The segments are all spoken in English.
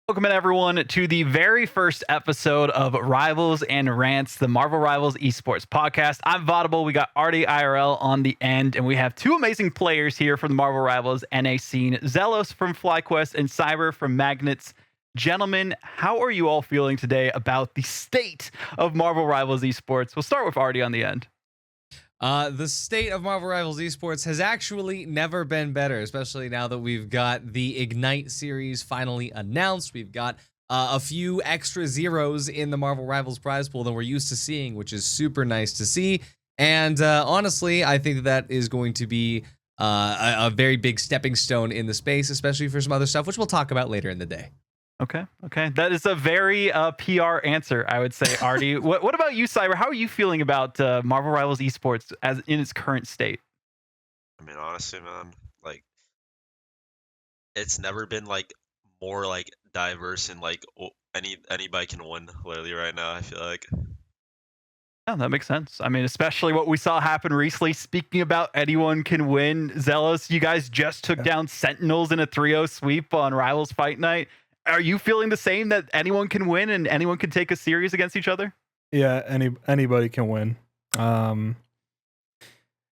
Welcome in, everyone, to the very first episode of Rivals and Rants, the Marvel Rivals Esports podcast. I'm Vodible. We got Artie IRL on the end, and we have two amazing players here from the Marvel Rivals NA scene, Zelos from FlyQuest and Cyber from Magnets. Gentlemen, how are you all feeling today about the state of Marvel Rivals Esports? We'll start with Artie on the end. The state of Marvel Rivals Esports has actually never been better, especially now that we've got the Ignite series finally announced. We've got a few extra zeros in the Marvel Rivals prize pool than we're used to seeing, which is super nice to see. And honestly, I think that is going to be a very big stepping stone in the space, especially for some other stuff, which we'll talk about later in the day. Okay. That is a very PR answer, I would say, Artie. What about you, Cyber? How are you feeling about Marvel Rivals Esports as in its current state? I mean, honestly, man, like, it's never been like more like diverse and like anybody can win literally right now, I feel like. Yeah, that makes sense. I mean, especially what we saw happen recently. Speaking about anyone can win, Zealous, you guys just took down Sentinels in a 3-0 sweep on Rivals Fight Night. Are you feeling the same, that anyone can win and anyone can take a series against each other? Yeah, anybody can win.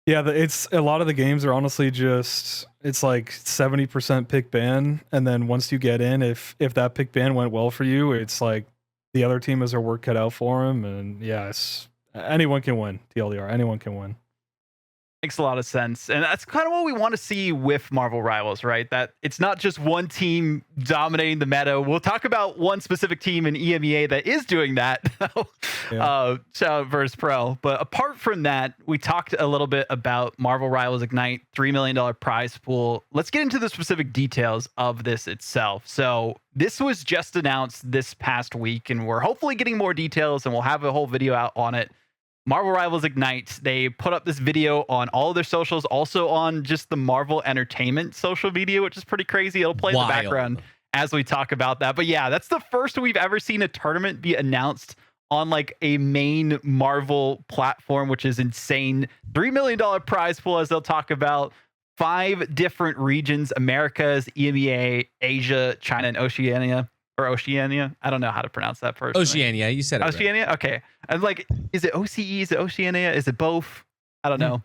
It's a lot of the games are honestly just, it's like 70% pick ban, and then once you get in, if that pick ban went well for you, it's like the other team has their work cut out for them, and anyone can win. TLDR, anyone can win. Makes a lot of sense. And that's kind of what we want to see with Marvel Rivals, right? That it's not just one team dominating the meta. We'll talk about one specific team in EMEA that is doing that. Shout out Verse Pro. But apart from that, we talked a little bit about Marvel Rivals Ignite, $3 million prize pool. Let's get into the specific details of this itself. So this was just announced this past week, and we're hopefully getting more details, and we'll have a whole video out on it. Marvel Rivals Ignite, they put up this video on all of their socials, also on just the Marvel Entertainment social media, which is pretty crazy. It'll play in the background as we talk about that. But yeah, that's the first we've ever seen a tournament be announced on like a main Marvel platform, which is insane. $3 million prize pool, as they'll talk about. 5 different regions: Americas, EMEA, Asia, China, and Oceania. Or Oceania. I don't know how to pronounce that first. Oceania, you said it Oceania? Right. Okay. I'm like, is it OCE? Is it Oceania? Is it both? I don't know.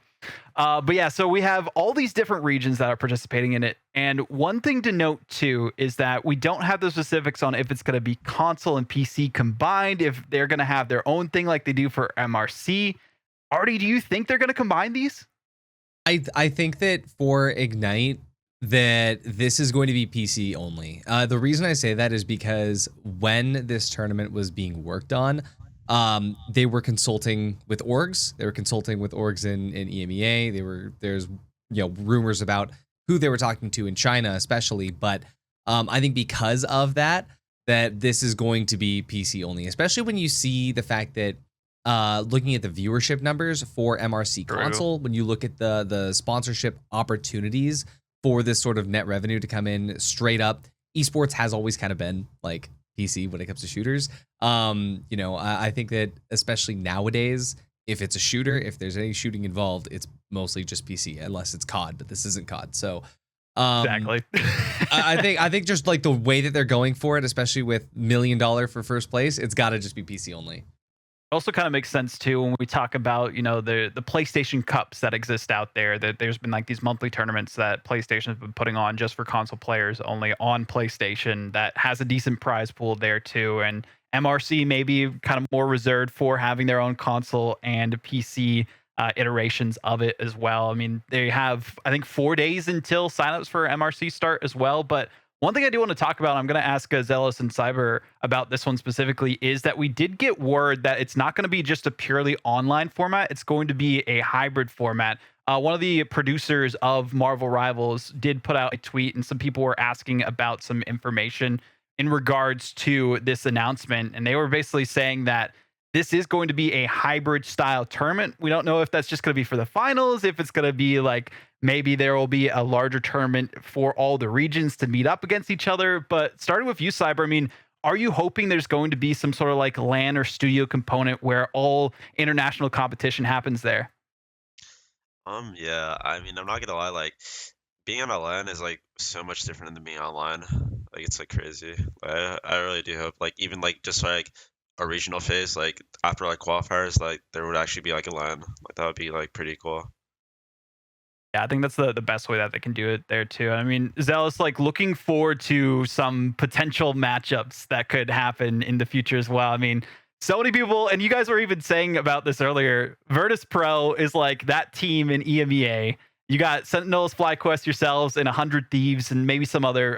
But yeah, so we have all these different regions that are participating in it. And one thing to note too is that we don't have the specifics on if it's going to be console and PC combined, if they're going to have their own thing like they do for MRC. Artie, do you think they're going to combine these? I think that for Ignite, that this is going to be PC only. The reason I say that is because when this tournament was being worked on, they were consulting with orgs. They were consulting with orgs in EMEA. There's rumors about who they were talking to in China, especially. But I think because of that this is going to be PC only, especially when you see the fact that looking at the viewership numbers for MRC console, when you look at the sponsorship opportunities for this sort of net revenue to come in straight up. Esports has always kind of been like PC when it comes to shooters. I think that especially nowadays, if it's a shooter, if there's any shooting involved, it's mostly just PC, unless it's COD, but this isn't COD. So exactly. I think just like the way that they're going for it, especially with $1 million for first place, it's got to just be PC only. Also kind of makes sense too when we talk about the PlayStation Cups that exist out there, that there's been like these monthly tournaments that PlayStation has been putting on just for console players only on PlayStation, that has a decent prize pool there too. And MRC may be kind of more reserved for having their own console and PC iterations of it as well. I mean, they have, I think, 4 days until signups for MRC start as well. But one thing I do want to talk about, I'm going to ask Zealous and Cyber about this one specifically, is that we did get word that it's not going to be just a purely online format. It's going to be a hybrid format. One of the producers of Marvel Rivals did put out a tweet, and some people were asking about some information in regards to this announcement. And they were basically saying that this is going to be a hybrid style tournament. We don't know if that's just going to be for the finals, if it's going to be like maybe there will be a larger tournament for all the regions to meet up against each other. But starting with you, Cyber, I mean, are you hoping there's going to be some sort of like LAN or studio component where all international competition happens there? Yeah, I mean, I'm not gonna lie, like being on a LAN is like so much different than being online. Like it's like crazy. I really do hope like even like just like a regional phase like after like qualifiers like there would actually be like a LAN. Like that would be like pretty cool. Yeah, I think that's the best way that they can do it there too. I mean, Zealous, like looking forward to some potential matchups that could happen in the future as well. I mean, so many people, and you guys were even saying about this earlier. Virtus Pro is like that team in EMEA. You got Sentinels, FlyQuest yourselves, and 100 Thieves, and maybe some other,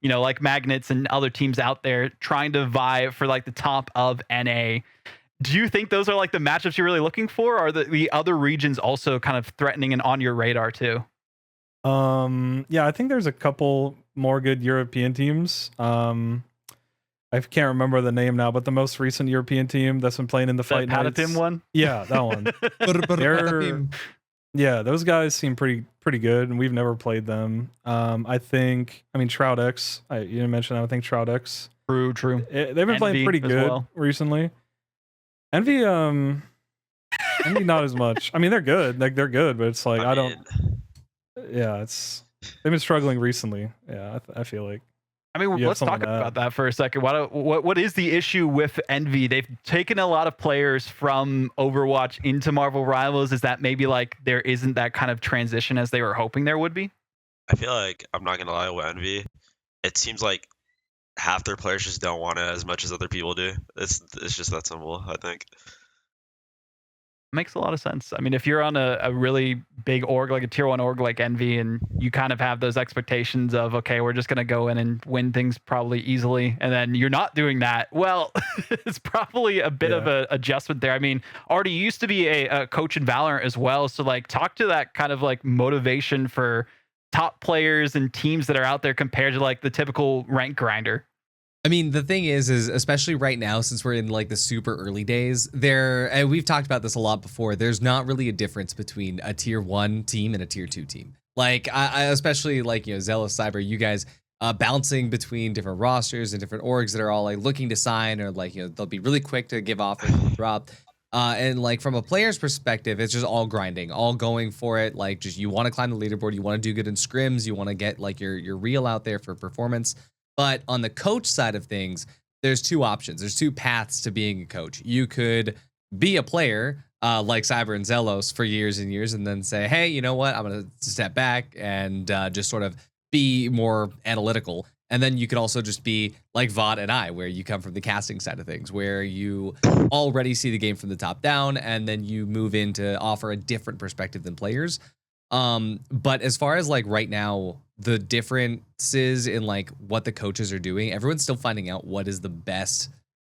like Magnets and other teams out there trying to vie for like the top of NA. Do you think those are like the matchups you're really looking for? Or are the other regions also kind of threatening and on your radar too? Yeah, I think there's a couple more good European teams. I can't remember the name now, but the most recent European team that's been playing in the Fight Nights. Patatim one? Yeah, that one. Yeah, those guys seem pretty good, and we've never played them. I mean, Shroud X. You didn't mention that. I think Shroud X. True. They've been playing pretty good recently. Envy, Envy not as much. I mean, they're good. Like they're good, but it's like Yeah, they've been struggling recently. Yeah, I feel like. I mean, let's talk about that for a second. What is the issue with Envy? They've taken a lot of players from Overwatch into Marvel Rivals. Is that maybe like there isn't that kind of transition as they were hoping there would be? I feel like I'm not gonna lie with Envy. It seems like half their players just don't want it as much as other people do. It's just that simple, I think. Makes a lot of sense. I mean, if you're on a really big org, like a tier 1 org like Envy, and you kind of have those expectations of, okay, we're just going to go in and win things probably easily, and then you're not doing that, well, it's probably a bit of an adjustment there. I mean, Artie used to be a coach in Valorant as well, so like talk to that kind of like motivation for top players and teams that are out there compared to like the typical rank grinder. I mean, the thing is especially right now, since we're in like the super early days, and we've talked about this a lot before, there's not really a difference between a tier 1 team and a tier 2 team. Like I especially like, Zealous, Cyber, you guys bouncing between different rosters and different orgs that are all like looking to sign, or like, they'll be really quick to give offers and drop. And like from a player's perspective, it's just all grinding, all going for it. Like just, you want to climb the leaderboard, you want to do good in scrims, you want to get like your reel out there for performance. But on the coach side of things, there's two options. There's two paths to being a coach. You could be a player like Cyber and Zelos for years and years, and then say, hey, you know what? I'm going to step back and just sort of be more analytical. And then you could also just be like Vod and I, where you come from the casting side of things, where you already see the game from the top down, and then you move in to offer a different perspective than players. But as far as like right now, the differences in like what the coaches are doing, everyone's still finding out what is the best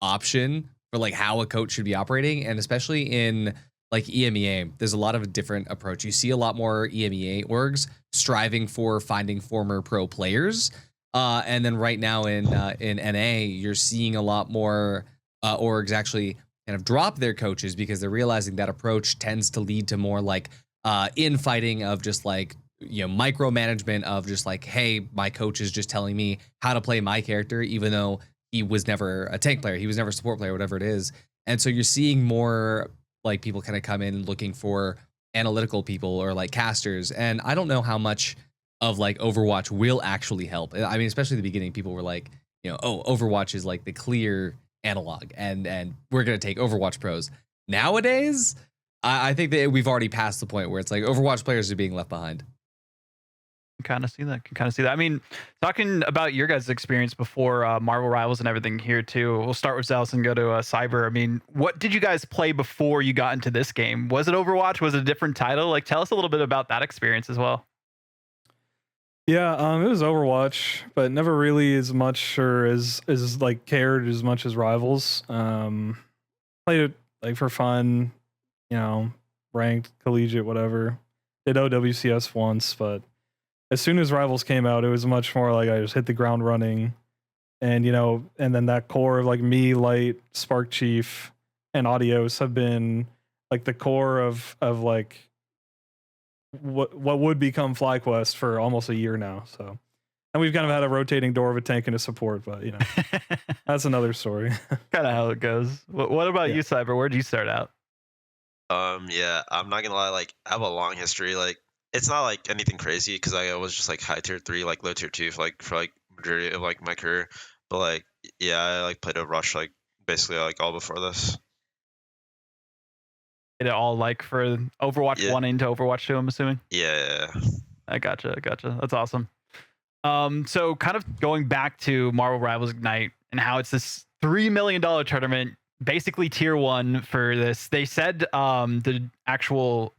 option for like how a coach should be operating. And especially in like EMEA, there's a lot of a different approach. You see a lot more EMEA orgs striving for finding former pro players. And then right now in NA, you're seeing a lot more orgs actually kind of drop their coaches because they're realizing that approach tends to lead to more like infighting of just like, micromanagement of just like, hey, my coach is just telling me how to play my character, even though he was never a tank player, he was never a support player, whatever it is. And so you're seeing more like people kind of come in looking for analytical people or like casters. And I don't know how much of like Overwatch will actually help. I mean, especially in the beginning, people were like, Overwatch is like the clear analog, and we're gonna take Overwatch pros. Nowadays, I think that we've already passed the point where it's like Overwatch players are being left behind. Can kind of see that. I mean, talking about your guys' experience before Marvel Rivals and everything here too. We'll start with Zealous and go to Cyber. I mean, what did you guys play before you got into this game? Was it Overwatch? Was it a different title? Like, tell us a little bit about that experience as well. Yeah, it was Overwatch, but never really as much or as like cared as much as Rivals. Played it like for fun, ranked, collegiate, whatever. Did OWCS once, but as soon as Rivals came out, it was much more like I just hit the ground running. And, and then that core of like me, Light, Spark Chief, and Audios have been like the core of like what would become FlyQuest for almost a year now. So, and we've kind of had a rotating door of a tank and a support, but that's another story. Kind of how it goes. What about you, Cyber? Where'd you start out? Yeah, I'm not gonna lie, like I have a long history. Like it's not like anything crazy because I was just like high tier 3, like low tier 2 for like majority of like my career. But like, yeah, I like played a rush like basically like all before this. It all like for Overwatch Yeah. 1 into Overwatch 2, I'm assuming. Yeah. I gotcha. That's awesome. So kind of going back to Marvel Rivals Ignite and how it's this $3 million tournament, basically tier 1 for this. They said the actual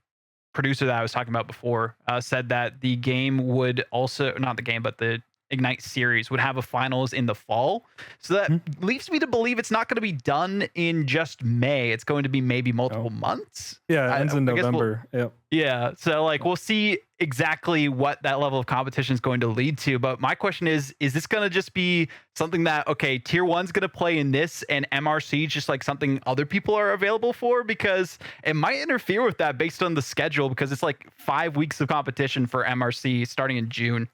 producer that I was talking about before said that the game would also, not the game, but the Ignite series would have a finals in the fall. So that leaves me to believe it's not going to be done in just May. It's going to be maybe multiple months. Yeah, it ends in November. Yep. Yeah. So like we'll see exactly what that level of competition is going to lead to. But my question is this going to just be something that, okay, tier 1's going to play in this and MRC just like something other people are available for? Because it might interfere with that based on the schedule, because it's like 5 weeks of competition for MRC starting in June.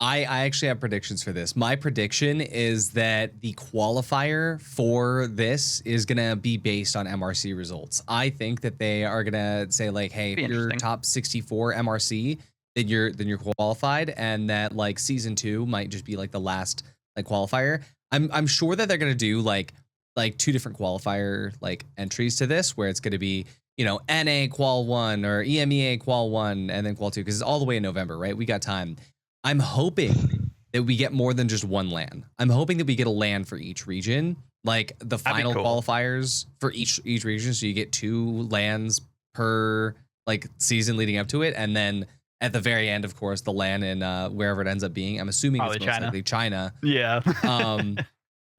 I actually have predictions for this. My prediction is that the qualifier for this is going to be based on MRC results. I think that they are going to say like, hey, if you're top 64 MRC, then you're qualified, and that like season 2 might just be like the last like qualifier. I'm sure that they're going to do like 2 different qualifier like entries to this, where it's going to be, you know, NA qual 1 or EMEA qual 1 and then qual 2, because it's all the way in November, right? We got time. I'm hoping that we get more than just one LAN. I'm hoping that we get a LAN for each region, like the final qualifiers for each region. So you get 2 LANs per like season leading up to it, and then at the very end, of course, the LAN in wherever it ends up being. I'm assuming it's most likely China. Yeah.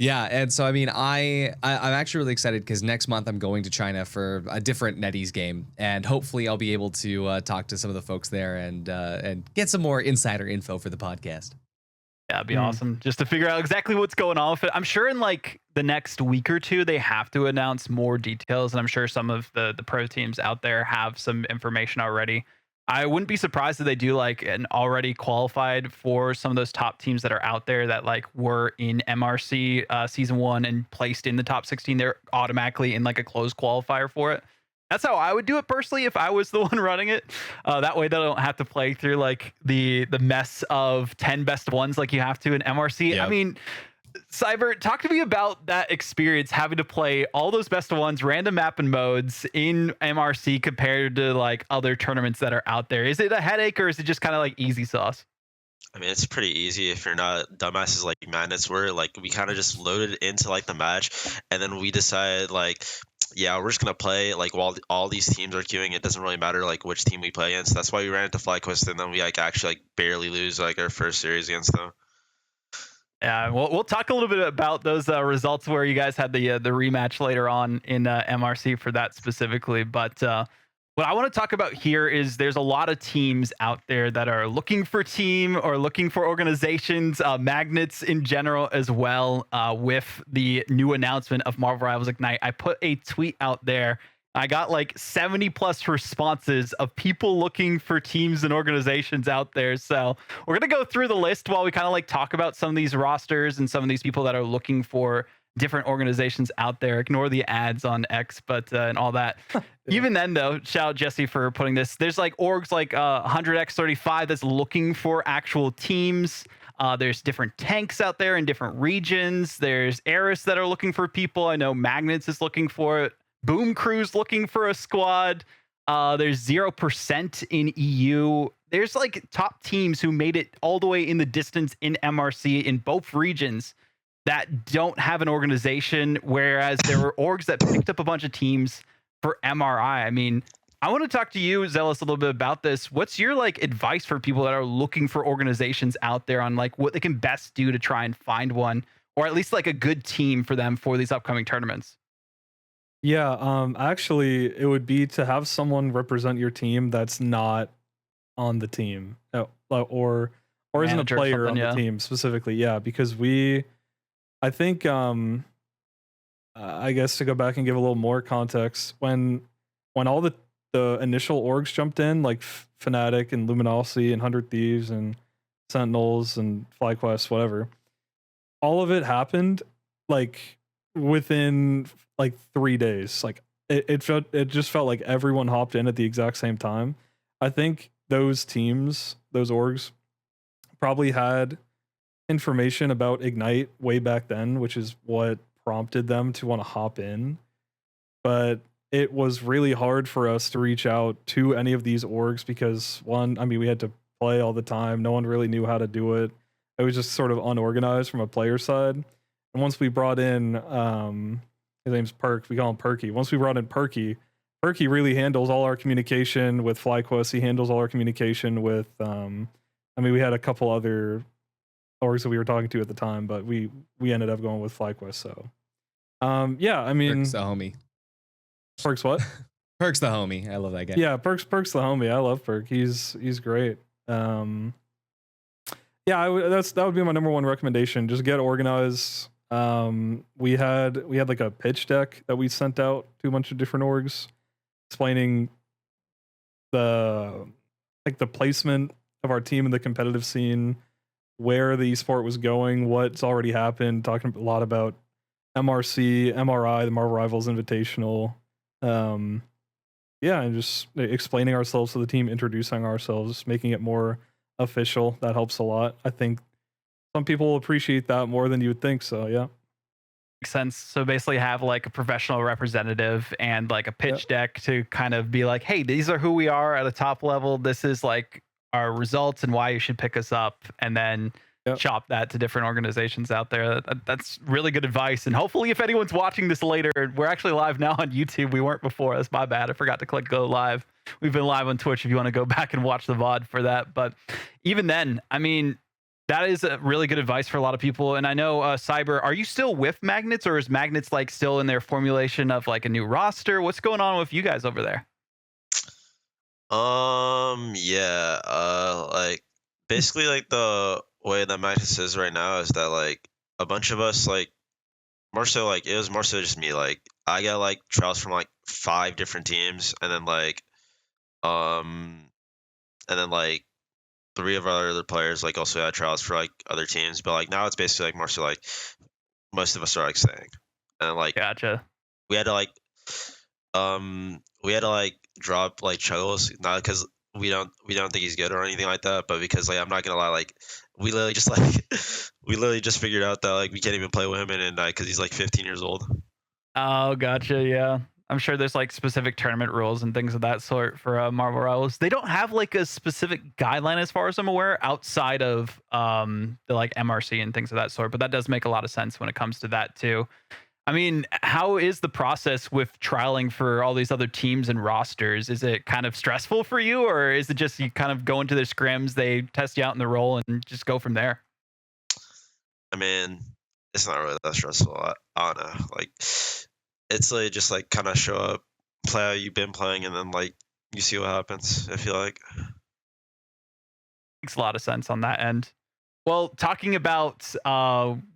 Yeah, and so I mean, I'm actually really excited because next month I'm going to China for a different NetEase game, and hopefully I'll be able to talk to some of the folks there and get some more insider info for the podcast. Yeah, it'd be awesome just to figure out exactly what's going on with it. I'm sure in like the next week or 2 they have to announce more details, and I'm sure some of the pro teams out there have some information already. I wouldn't be surprised if they do like an already qualified for some of those top teams that are out there that like were in MRC season 1 and placed in the top 16. They're automatically in like a closed qualifier for it. That's how I would do it personally if I was the one running it. That way they don't have to play through like the mess of 10 best of ones like you have to in MRC. Yep. I mean, Cyber, talk to me about that experience having to play all those best of ones, random map and modes in MRC compared to like other tournaments that are out there. Is it a headache, or is it just kind of like easy sauce? I mean, it's pretty easy if you're not dumbasses like Magnets were. Like, we kind of just loaded into like the match, and then we decided like, yeah, we're just gonna play like while all these teams are queuing. It doesn't really matter like which team we play against. That's why we ran into FlyQuest, and then we like actually like barely lose like our first series against them. Yeah, we'll talk a little bit about those results where you guys had the rematch later on in MRC for that specifically. But what I want to talk about here is there's a lot of teams out there that are looking for team or looking for organizations, Magnets in general as well, with the new announcement of Marvel Rivals Ignite. I put a tweet out there. I got like 70 plus responses of people looking for teams and organizations out there. So we're going to go through the list while we kind of like talk about some of these rosters and some of these people that are looking for different organizations out there. Ignore the ads on X, but and all that. Even then though, shout out Jesse for putting this. There's like orgs like 100x35 that's looking for actual teams. There's different tanks out there in different regions. There's Eris that are looking for people. I know Magnets is looking for it. Boom Crew's looking for a squad. There's 0% in EU. There's like top teams who made it all the way in the distance in MRC in both regions that don't have an organization, whereas there were orgs that picked up a bunch of teams for MRI. I mean, I want to talk to you, Zelos, a little bit about this. What's your like advice for people that are looking for organizations out there on like what they can best do to try and find one, or at least like a good team for them for these upcoming tournaments? Yeah, actually, it would be to have someone represent your team that's not on the team, or isn't a player on the team specifically. Yeah, because I think, I guess to go back and give a little more context, when all the initial orgs jumped in, like Fnatic and Luminosity and 100 Thieves and Sentinels and FlyQuest, whatever, all of it happened like within like 3 days. Like it just felt like everyone hopped in at the exact same time. I think those teams, those orgs, probably had information about Ignite way back then, which is what prompted them to want to hop in. But it was really hard for us to reach out to any of these orgs because one, I mean, we had to play all the time. No one really knew how to do it. It was just sort of unorganized from a player side. And once we brought in, his name's Perk, we call him Perky. Once we brought in Perky really handles all our communication with FlyQuest. He handles all our communication with, I mean, we had a couple other orgs that we were talking to at the time, but we ended up going with FlyQuest. So, yeah, I mean, Perk's the homie. Perk's what? Perk's the homie. I love that guy. Yeah, Perk's the homie. I love Perk. He's great. Yeah, that would be my number one recommendation. Just get organized. We had like a pitch deck that we sent out to a bunch of different orgs, explaining the placement of our team in the competitive scene, where the esport was going, what's already happened. Talking a lot about MRC, MRI, the Marvel Rivals Invitational. Yeah, and just explaining ourselves to the team, introducing ourselves, making it more official. That helps a lot. I think some people appreciate that more than you would think. So yeah, makes sense. So basically have like a professional representative and like a pitch deck to kind of be like, hey, these are who we are at a top level. This is like our results and why you should pick us up, and then shop that to different organizations out there. That's really good advice. And hopefully if anyone's watching this later, we're actually live now on YouTube. We weren't before. That's my bad. I forgot to click go live. We've been live on Twitch if you want to go back and watch the VOD for that. But even then, I mean, that is a really good advice for a lot of people. And I know, Cyber, are you still with Magnets, or is Magnets like still in their formulation of like a new roster? What's going on with you guys over there? Yeah, like basically like the way that Magnets is right now is that like a bunch of us, like more so like it was more so just me, like I got like trials from like 5 different teams, and then like 3 of our other players like also had trials for like other teams. But like now it's basically like more so like most of us are like staying, and like Gotcha. we had to like drop like Chuggles, not because we don't think he's good or anything like that, but because like I'm not gonna lie, like we literally just figured out that like we can't even play with him in because he's like 15 years old. Oh, gotcha. Yeah, I'm sure there's like specific tournament rules and things of that sort for Marvel Rivals. They don't have like a specific guideline as far as I'm aware outside of the like MRC and things of that sort, but that does make a lot of sense when it comes to that too. I mean, how is the process with trialing for all these other teams and rosters? Is it kind of stressful for you, or is it just you kind of go into their scrims, they test you out in the role, and just go from there? I mean, it's not really that stressful. I don't know. Like, it's like just like kind of show up, play how you've been playing, and then like you see what happens. I feel like makes a lot of sense on that end. Well, talking about,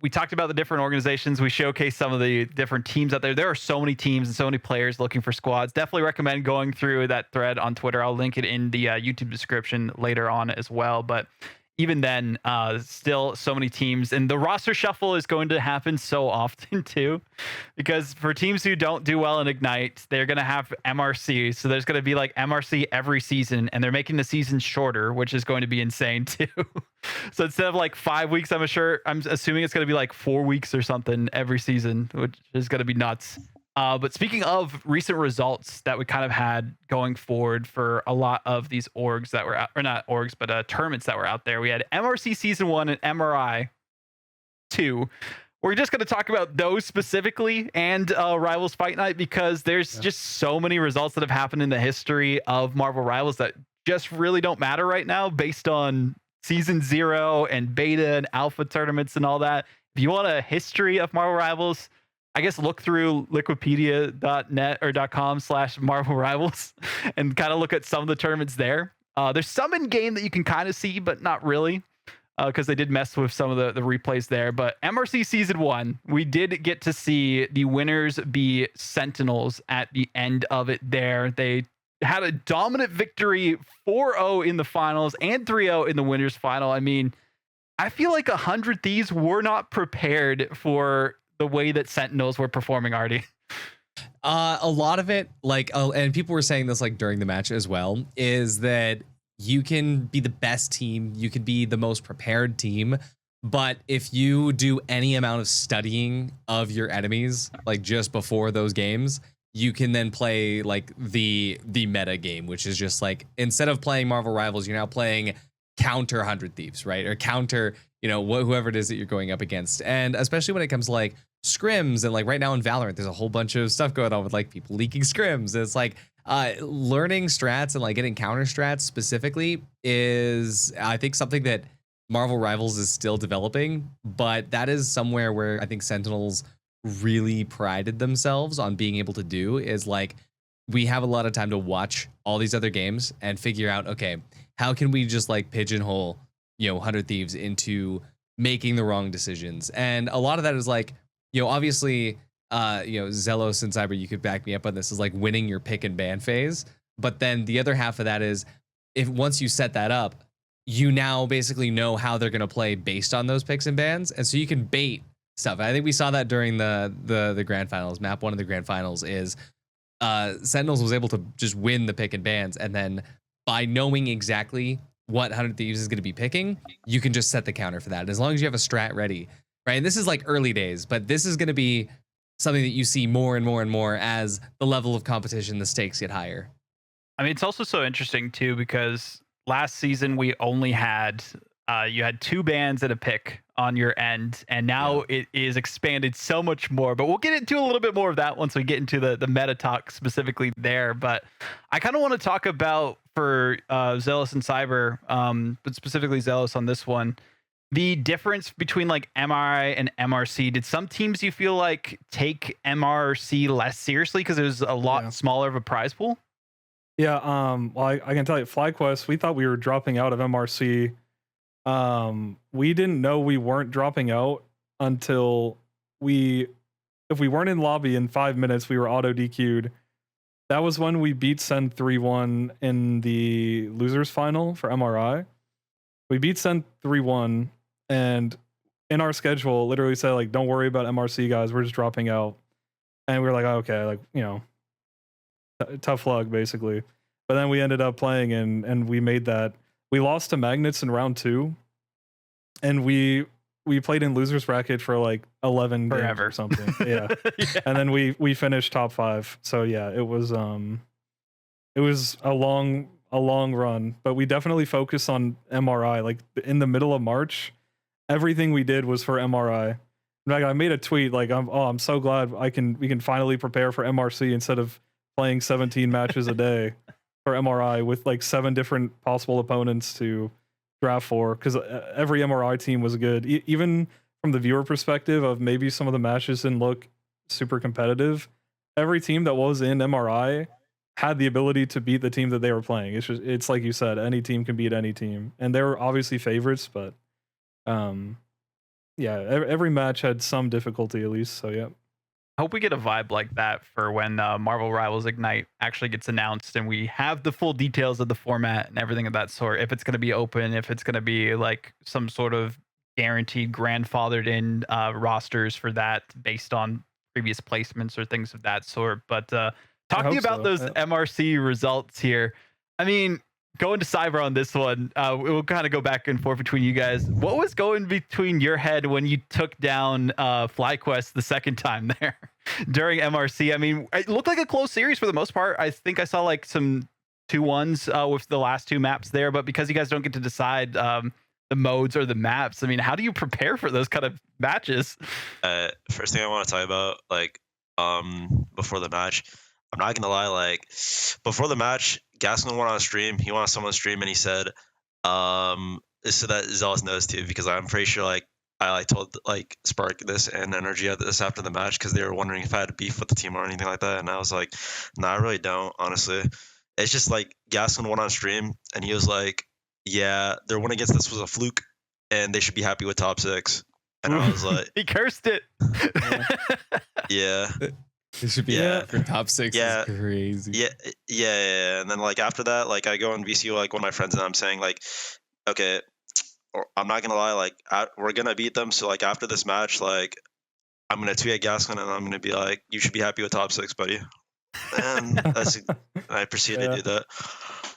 we talked about the different organizations. We showcased some of the different teams out there. There are so many teams and so many players looking for squads. Definitely recommend going through that thread on Twitter. I'll link it in the YouTube description later on as well. But even then, still so many teams, and the roster shuffle is going to happen so often too, because for teams who don't do well in Ignite, they're going to have MRC. So there's going to be like MRC every season, and they're making the season shorter, which is going to be insane too. So instead of like 5 weeks, I'm assuming it's going to be like 4 weeks or something every season, which is going to be nuts. But speaking of recent results that we kind of had going forward for a lot of these orgs that were out, or not orgs, but tournaments that were out there, we had MRC Season 1 and MRI 2. We're just going to talk about those specifically and Rivals Fight Night, because there's just so many results that have happened in the history of Marvel Rivals that just really don't matter right now based on Season 0 and beta and alpha tournaments and all that. If you want a history of Marvel Rivals, I guess look through liquipedia.net or .com/Marvel Rivals and kind of look at some of the tournaments there. There's some in game that you can kind of see, but not really, because they did mess with some of the replays there. But MRC Season 1, we did get to see the winners be Sentinels at the end of it there. They had a dominant victory, 4-0 in the finals and 3-0 in the winners final. I mean, I feel like 100 Thieves were not prepared for the way that Sentinels were performing, Artie. A lot of it, like, and people were saying this like during the match as well, is that you can be the best team, you can be the most prepared team, But if you do any amount of studying of your enemies, like just before those games, you can then play like the meta game, which is just like, instead of playing Marvel Rivals, you're now playing counter 100 Thieves, right? Or counter, whoever it is that you're going up against. And especially when it comes to like scrims, and like right now in Valorant, there's a whole bunch of stuff going on with like people leaking scrims. It's like learning strats and like getting counter strats specifically is, I think, something that Marvel Rivals is still developing, but that is somewhere where I think Sentinels really prided themselves on being able to do, is like, we have a lot of time to watch all these other games and figure out, okay, how can we just like pigeonhole 100 Thieves into making the wrong decisions? And a lot of that is like, obviously Zelos and Cyber, you could back me up on this, is like winning your pick and ban phase. But then the other half of that is, if once you set that up, you now basically know how they're going to play based on those picks and bans, and so you can bait stuff. I think we saw that during the grand finals. Map 1 of the grand finals is Sentinels was able to just win the pick and bans, and then by knowing exactly what 100 Thieves is going to be picking, you can just set the counter for that. And as long as you have a strat ready, right? And this is like early days, but this is going to be something that you see more and more and more as the level of competition, the stakes get higher. I mean, it's also so interesting too, because last season we only had you had 2 bans and a pick on your end, and now it is expanded so much more. But we'll get into a little bit more of that once we get into the meta talk specifically there. But I kind of want to talk about, for Zelos and Cyber, but specifically Zelos on this one, the difference between like MRI and MRC. Did some teams, you feel like, take MRC less seriously because it was a lot smaller of a prize pool? Yeah, well, I can tell you, FlyQuest, we thought we were dropping out of MRC. We didn't know we weren't dropping out until if we weren't in lobby in 5 minutes, we were auto DQ'd. That was when we beat Sen 3-1 in the losers final for MRI. We beat Sen 3-1, and in our schedule literally said like, don't worry about MRC, guys, we're just dropping out. And we were like, oh, okay, like, tough luck basically. But then we ended up playing and we made that. We lost to Magnets in round 2, and we played in losers bracket for like 11 games or something. Yeah. And then we finished top 5. So yeah, it was a long run, but we definitely focused on MRI. Like in the middle of March, everything we did was for MRI. In fact, I made a tweet like, I'm so glad we can finally prepare for MRC instead of playing 17 matches a day for MRI with like 7 different possible opponents to draft for, because every MRI team was good. Even from the viewer perspective of maybe some of the matches didn't look super competitive, every team that was in MRI had the ability to beat the team that they were playing. It's like you said, any team can beat any team, and they were obviously favorites, but every match had some difficulty at least. So yeah. I hope we get a vibe like that for when Marvel Rivals Ignite actually gets announced and we have the full details of the format and everything of that sort. If it's going to be open, if it's going to be like some sort of guaranteed grandfathered in rosters for that based on previous placements or things of that sort. But talking about those MRC results here, I mean, going to Cyber on this one, we'll kind of go back and forth between you guys. What was going between your head when you took down FlyQuest the second time there during MRC? I mean, it looked like a close series for the most part. I think I saw like some 2-1s with the last 2 maps there, but because you guys don't get to decide the modes or the maps, I mean, how do you prepare for those kind of matches? First thing I want to talk about, like, before the match, I'm not gonna lie, like, before the match, Gaskin went on stream. He went on someone's stream and he said, so that Zealous knows too, because I'm pretty sure like I like told like Spark this and Energy this after the match, because they were wondering if I had beef with the team or anything like that, and I was like, no, I really don't, honestly. It's just like Gaskin went on stream and he was like, yeah, their win against this was a fluke and they should be happy with top 6. And I was like, he cursed it. Yeah. It should be for top 6. Yeah, is crazy. Yeah. And then like after that, like I go on VC like one of my friends and I'm saying like, okay, I'm not gonna lie, like we're gonna beat them. So like after this match, like I'm gonna tweet at Gaskin and I'm gonna be like, you should be happy with top 6, buddy. And I proceed to do that.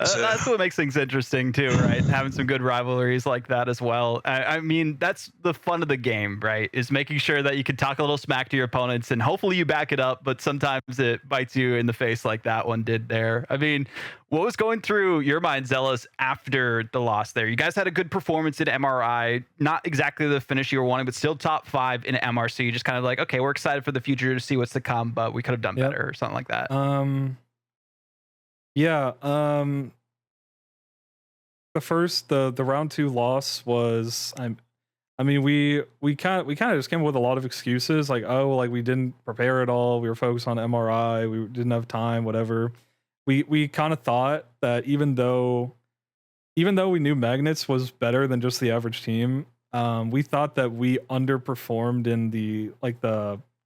So, That's what makes things interesting too, right? Having some good rivalries like that as well. I mean, that's the fun of the game, right? Is making sure that you can talk a little smack to your opponents and hopefully you back it up, but sometimes it bites you in the face like that one did there. I mean, what was going through your mind, Zelos, after the loss there? You guys had a good performance in MRI, not exactly the finish you were wanting, but still top 5 in MRC. Just kind of like, okay, we're excited for the future to see what's to come, but we could have done better or something like that. Yeah. The round 2 loss was I mean we kind of just came up with a lot of excuses like, oh, like we didn't prepare at all. We were focused on MRI. We didn't have time, whatever. We kind of thought that even though we knew Magnets was better than just the average team, we thought that we underperformed in the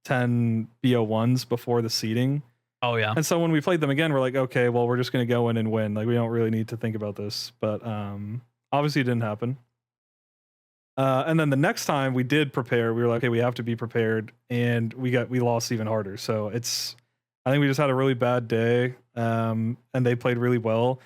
10 BO1s before the seeding. Oh yeah. And so when we played them again, we're like, okay, well, we're just going to go in and win. Like, we don't really need to think about this. But obviously it didn't happen. And then the next time we did prepare, we were like, okay, we have to be prepared. And we lost even harder. So I think we just had a really bad day. And they played really well.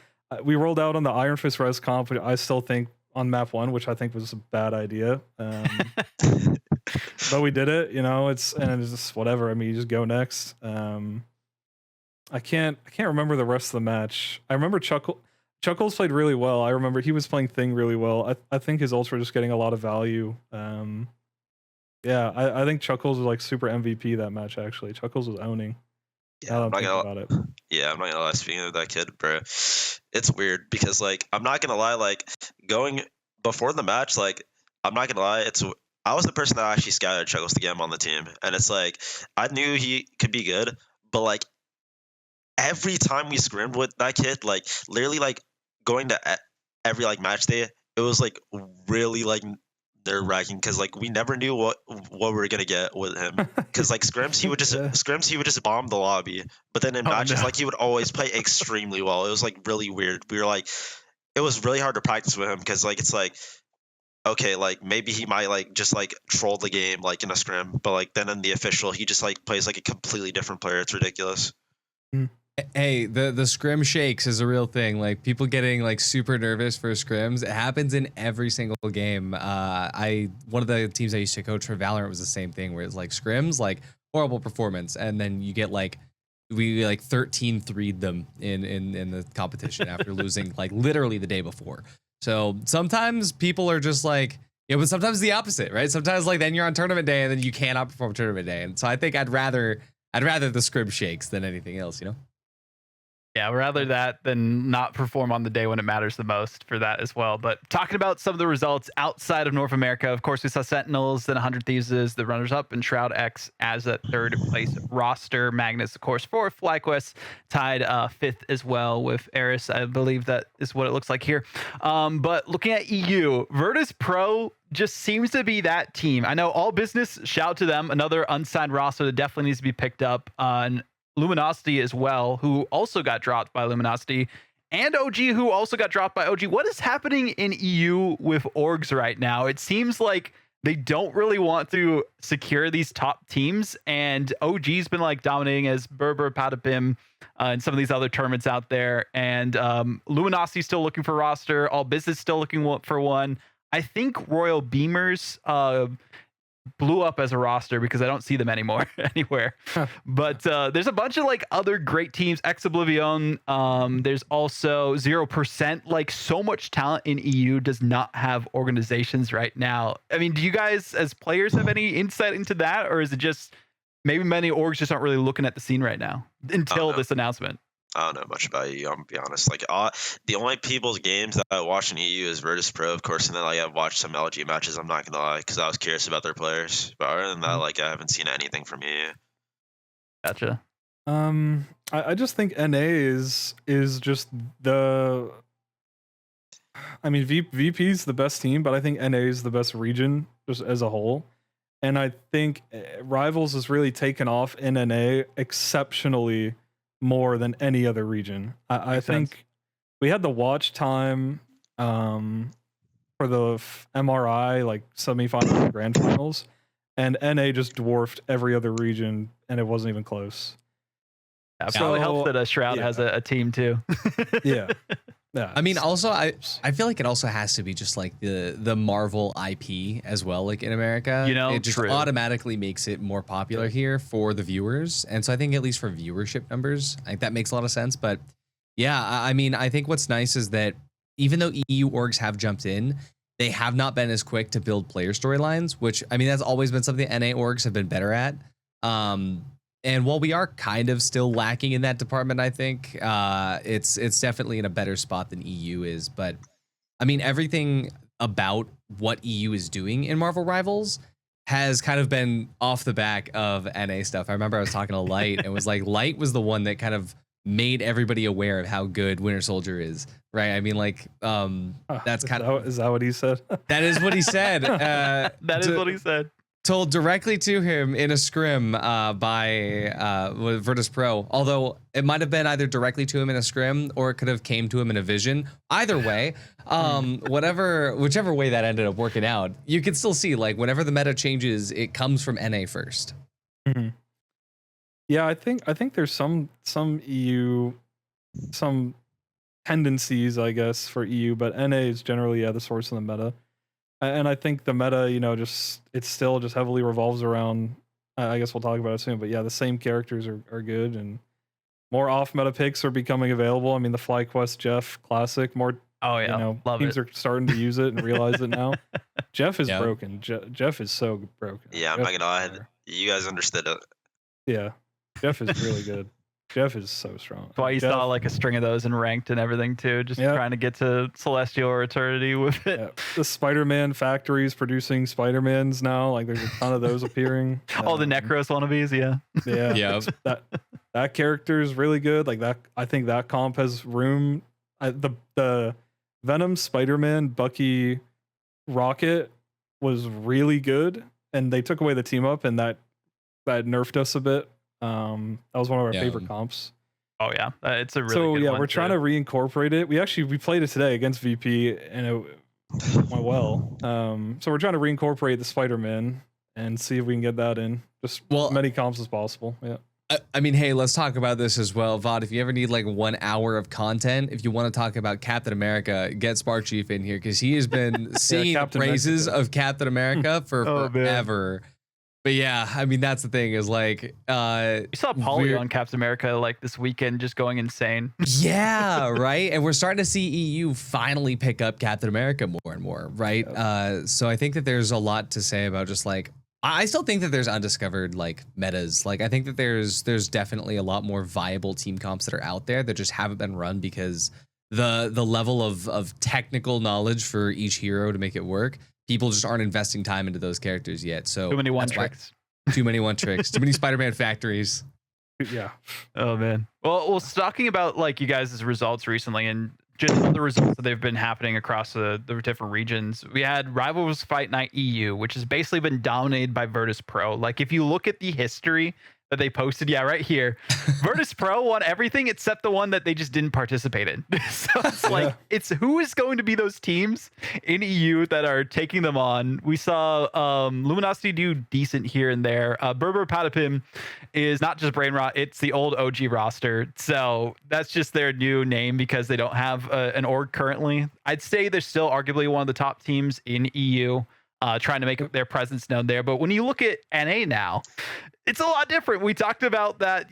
We rolled out on the Iron Fist Res comp, I still think, on map 1, which I think was a bad idea. But we did it, it's just whatever. I mean, you just go next. I can't remember the rest of the match. I remember Chuckles played really well. I remember he was playing Thing really well. I think his ults were just getting a lot of value. Yeah, I think Chuckles was like super MVP that match, actually. Chuckles was owning. Yeah, I'm not gonna lie, speaking of that kid, bro, it's weird because like I'm not gonna lie, like going before the match, like I'm not gonna lie, I was the person that actually scouted Chuckles to get him on the team, and it's like I knew he could be good, but like every time we scrimmed with that kid, like literally like going to every like match day, it was like really like nerve-wracking because like we never knew what we were gonna get with him. Because like scrims he would just bomb the lobby, but then in matches like he would always play extremely well. It was like really weird. We were like, it was really hard to practice with him because like it's like, okay, like maybe he might like just like troll the game like in a scrim, but like then in the official he just like plays like a completely different player. It's ridiculous. Hey, the scrim shakes is a real thing. Like people getting like super nervous for scrims. It happens in every single game. One of the teams I used to coach for Valorant was the same thing, where it's like scrims, like horrible performance, and then you get like we like 13-3'd them in the competition after losing like literally the day before. So sometimes people are just like, yeah, but sometimes the opposite, right? Sometimes like then you're on tournament day and then you cannot perform tournament day, and so I think I'd rather the scrim shakes than anything else, Yeah, rather that than not perform on the day when it matters the most for that as well. But talking about some of the results outside of North America, of course, we saw Sentinels, then 100 Thieves as the runners-up, and Shroud X as a third place roster. Magnus, of course, for FlyQuest, tied 5th as well with Eris. I believe that is what it looks like here. But looking at EU, Virtus Pro just seems to be that team. I know All Business, shout out to them, another unsigned roster that definitely needs to be picked up. And Luminosity as well, who also got dropped by Luminosity, and OG, who also got dropped by OG. What is happening in EU with orgs right now? It seems like they don't really want to secure these top teams, and OG's been like dominating as Berber, Patapim, and some of these other tournaments out there, and Luminosity still looking for roster, All Business still looking for one. I think Royal Beamers blew up as a roster because I don't see them anymore anywhere. But there's a bunch of like other great teams. Ex Oblivion. There's also 0%. Like so much talent in EU does not have organizations right now. I mean, do you guys as players have any insight into that, or is it just maybe many orgs just aren't really looking at the scene right now until this announcement? I don't know much about EU. I'm gonna be honest. Like, the only people's games that I watch in EU is Virtus Pro, of course, and then like I've watched some LG matches. I'm not gonna lie, because I was curious about their players. But other than that, like I haven't seen anything from EU. Gotcha. I just think NA is just the. I mean, VP is the best team, but I think NA is the best region just as a whole. And I think Rivals has really taken off in NA exceptionally more than any other region. I think we had the watch time for the MRI like semifinals and grand finals, and NA just dwarfed every other region, and it wasn't even close. It probably helps So, that Shroud has a team too. yeah. Yeah. I mean, also, I feel like it also has to be just like the Marvel IP as well, like in America. You know, it just true. automatically makes it more popular here for the viewers. And so I think at least for viewership numbers, like that makes a lot of sense. But yeah, I mean, I think what's nice is that even though EU orgs have jumped in, they have not been as quick to build player storylines, which, I mean, that's always been something NA orgs have been better at. And while we are kind of still lacking in that department, I think it's definitely in a better spot than EU is. But I mean, everything about what EU is doing in Marvel Rivals has kind of been off the back of NA stuff. I remember I was talking to Light and was like, Light was the one that kind of made everybody aware of how good Winter Soldier is, right? I mean, like, that's kind of... Is that what he said? That is what he said. That is what he said. Told directly to him in a scrim by Virtus Pro. Although it might have been either directly to him in a scrim or it could have came to him in a vision. Either way, whichever way that ended up working out, you can still see like whenever the meta changes, it comes from NA first. Mm-hmm. Yeah, I think there's some EU, some tendencies, I guess, for EU, but NA is generally the source of the meta. And I think the meta, it still just heavily revolves around, I guess we'll talk about it soon, but yeah, the same characters are good and more off meta picks are becoming available. I mean, the FlyQuest Jeff Classic, more, love teams it. are starting to use it and realize it now. Jeff is broken. Jeff is so broken. Yeah, I'm not gonna lie. You guys understood it. Yeah, Jeff is really good. Jeff is so strong. That's why you saw like a string of those in ranked and everything too, just trying to get to Celestial or Eternity with it. Yeah. The Spider-Man factories producing Spider-Mans now, like there's a ton of those appearing. All the Necros wannabes, yeah. That character is really good. Like that, I think that comp has room. The Venom, Spider-Man, Bucky, Rocket was really good, and they took away the team up, and that nerfed us a bit. That was one of our favorite comps. Oh yeah, it's a really good one. We're trying to reincorporate it. We played it today against VP and it went well. So we're trying to reincorporate the Spider-Man and see if we can get that in just as many comps as possible. Yeah. I mean, hey, let's talk about this as well, Vod. If you ever need like 1 hour of content, if you want to talk about Captain America, get Spark Chief in here because he has been singing praises of Captain America for forever. But yeah, I mean, that's the thing is like, you saw Polly on Captain America like this weekend just going insane. Yeah, right. And we're starting to see EU finally pick up Captain America more and more, right? Yep. So I think that there's a lot to say about just like, I still think that there's undiscovered like metas. Like I think that there's definitely a lot more viable team comps that are out there that just haven't been run because the level of technical knowledge for each hero to make it work. People just aren't investing time into those characters yet. So too many one tricks. Too many one tricks. Too many Spider-Man factories. Yeah. Oh man. Well, talking about like you guys' results recently and just the results that they've been happening across the different regions. We had Rivals Fight Night EU, which has basically been dominated by Virtus Pro. Like if you look at the history that they posted, right here, Virtus Pro won everything except the one that they just didn't participate in. So it's like, it's who is going to be those teams in EU that are taking them on. We saw Luminosity do decent here and there. Berber Patapim is not just brain rot, it's the old OG roster. So that's just their new name because they don't have an org currently. I'd say they're still arguably one of the top teams in EU, trying to make their presence known there. But when you look at NA now, it's a lot different. We talked about that,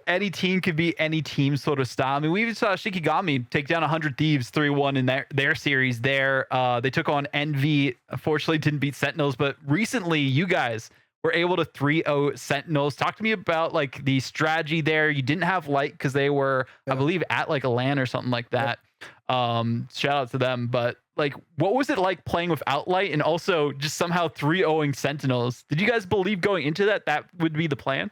any team could be any team sort of style. I mean, we even saw Shikigami take down 100 Thieves 3-1 in their series there. They took on Envy. Unfortunately, didn't beat Sentinels. But recently, you guys were able to 3-0 Sentinels. Talk to me about, like, the strategy there. You didn't have Light because they were, I believe, at, like, a LAN or something like that. Shout out to them. But, like, what was it like playing without Light and also just somehow 3-0ing Sentinels? Did you guys believe going into that would be the plan?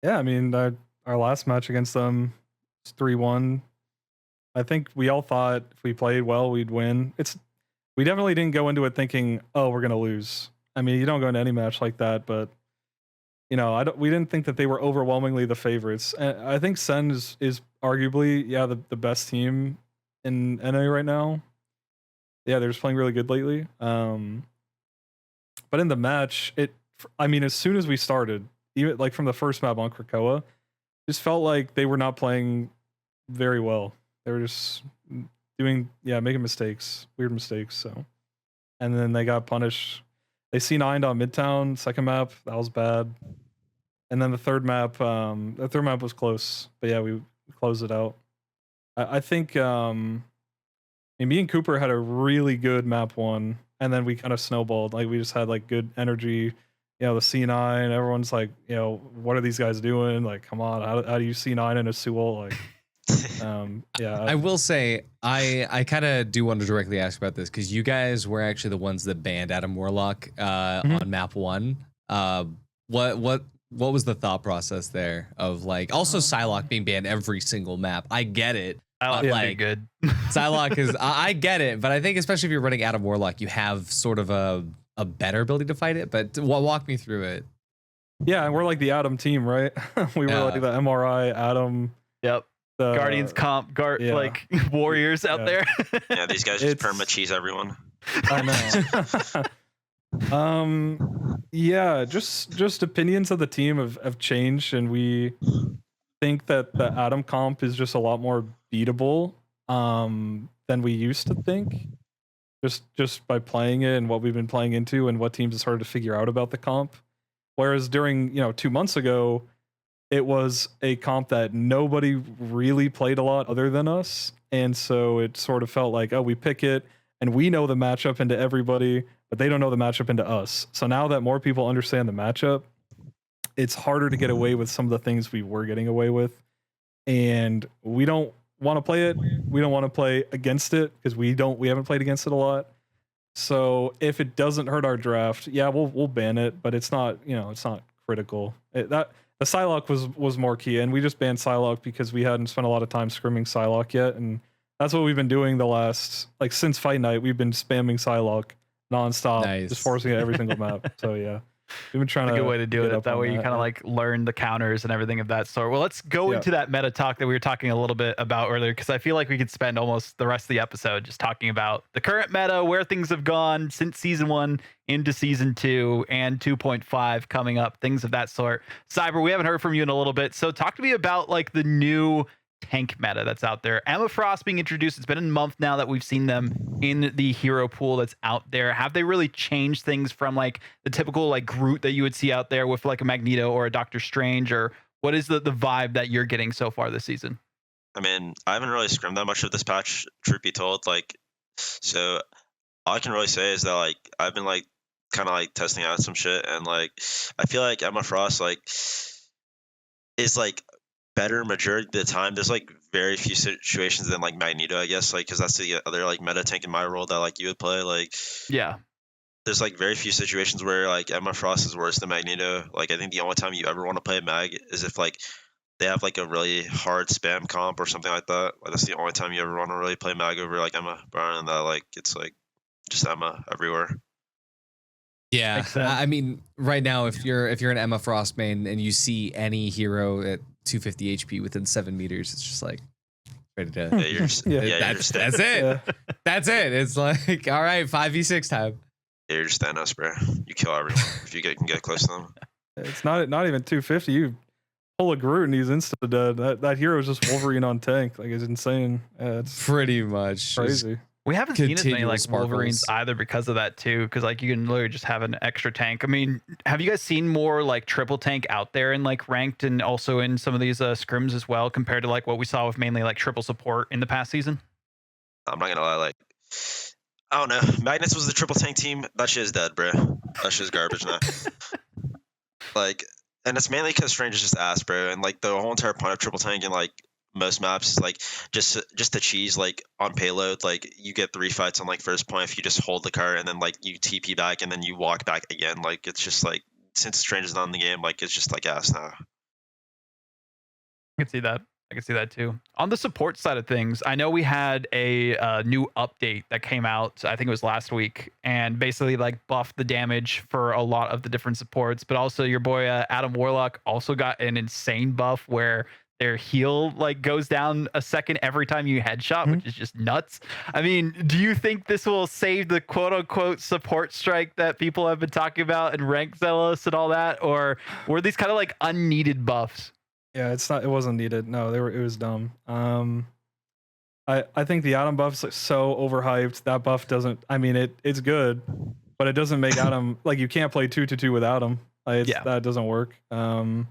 Yeah, I mean, our last match against them was 3-1. I think we all thought if we played well, we'd win. We definitely didn't go into it thinking, oh, we're going to lose. I mean, you don't go into any match like that, but, we didn't think that they were overwhelmingly the favorites. And I think Sen is arguably, the best team in NA right now. Yeah, they're just playing really good lately. But in the match, as soon as we started, even like from the first map on Krakoa, just felt like they were not playing very well. They were just making mistakes, weird mistakes. So, and then they got punished. They C9'd on Midtown, second map, that was bad. And then the third map was close, but yeah, we closed it out. I think me and Cooper had a really good map one, and then we kind of snowballed. Like we just had like good energy. The C9, everyone's like, what are these guys doing? Like, come on, how do you C9 in a Sewell? Like, I will say I kind of do want to directly ask about this because you guys were actually the ones that banned Adam Warlock on map 1. What was the thought process there of like also Psylocke being banned every single map? I get it. Like good. Psylocke is I get it, but I think especially if you're running Adam Warlock, you have sort of a better ability to fight it. But walk me through it. Yeah, and we're like the Adam team, right? We were like the MRI Adam. Yep. Guardians comp, like warriors out there. Yeah, these guys just perma cheese everyone. I know. Yeah, just opinions of the team have changed, and we think that the Adam comp is just a lot more beatable than we used to think. Just by playing it and what we've been playing into and what teams have started to figure out about the comp. Whereas during 2 months ago, it was a comp that nobody really played a lot other than us. And so it sort of felt like, oh, we pick it and we know the matchup into everybody, but they don't know the matchup into us. So now that more people understand the matchup, it's harder to get away with some of the things we were getting away with. And we don't want to play it. We don't want to play against it because we haven't played against it a lot. So if it doesn't hurt our draft, yeah, we'll ban it, but it's not, it's not critical. The Psylocke was more key, and we just banned Psylocke because we hadn't spent a lot of time scrimming Psylocke yet, and that's what we've been doing the last, like, since Fight Night, we've been spamming Psylocke nonstop, just forcing it every single map. So yeah, we've been trying a to. good way to do it. That way you kind of like learn the counters and everything of that sort. Well, let's go into that meta talk that we were talking a little bit about earlier, because I feel like we could spend almost the rest of the episode just talking about the current meta, where things have gone since season 1 into season 2 and 2.5 coming up, things of that sort. Cyber, we haven't heard from you in a little bit, so talk to me about like the new tank meta that's out there. Emma Frost being introduced. It's been a month now that we've seen them in the hero pool that's out there. Have they really changed things from like the typical like Groot that you would see out there with like a Magneto or a Doctor Strange, or what is the vibe that you're getting so far this season? I mean, I haven't really scrimmed that much of this patch, truth be told. Like, so all I can really say is that like I've been like kind of like testing out some shit, and like I feel like Emma Frost like is like better majority of the time. There's like very few situations than like Magneto, I guess, like because that's the other like meta tank in my role that like you would play. Like, yeah, there's like very few situations where like Emma Frost is worse than Magneto. Like I think the only time you ever want to play Mag is if like they have like a really hard spam comp or something like that. Like that's the only time you ever want to really play Mag over like Emma. But other than that, like it's like just Emma everywhere. Yeah, I mean, right now, if you're an Emma Frost main and you see any hero at 250 HP within 7 meters, it's just like ready to. That's it. Yeah. That's it. It's like, all right, 5v6 time. Yeah, you're just Thanos, bro. You kill everyone if you can get close to them. It's not even 250. You pull a Groot and he's insta dead. That hero is just Wolverine on tank. Like it's insane. It's pretty much crazy. We haven't seen as many like Wolverines either because of that too, because like you can literally just have an extra tank. I mean, have you guys seen more like triple tank out there in like ranked and also in some of these scrims as well, compared to like what we saw with mainly like triple support in the past season? I'm not gonna lie, like I don't know. Magnus was the triple tank team. That shit is dead, bro. That shit is garbage now. Like, and it's mainly because Strange is just ass, bro. And like the whole entire point of triple tank and like most maps is like just the cheese like on payload. Like you get 3 fights on like first point if you just hold the car and then like you TP back and then you walk back again. Like it's just like since Strange is not in the game, like it's just like ass now. I can see that too. On the support side of things, I know we had a new update that came out, I think it was last week, and basically like buffed the damage for a lot of the different supports. But also your boy Adam Warlock also got an insane buff where their heal like goes down a second every time you headshot, which is just nuts. I mean, do you think this will save the quote unquote support strike that people have been talking about and rank Zelos and all that? Or were these kind of like unneeded buffs? Yeah, it's not. It wasn't needed. No, it was dumb. I think the Atom buff's like so overhyped. That buff doesn't. I mean, it's good, but it doesn't make Atom like you can't play 2-2 without him. Like, that doesn't work. And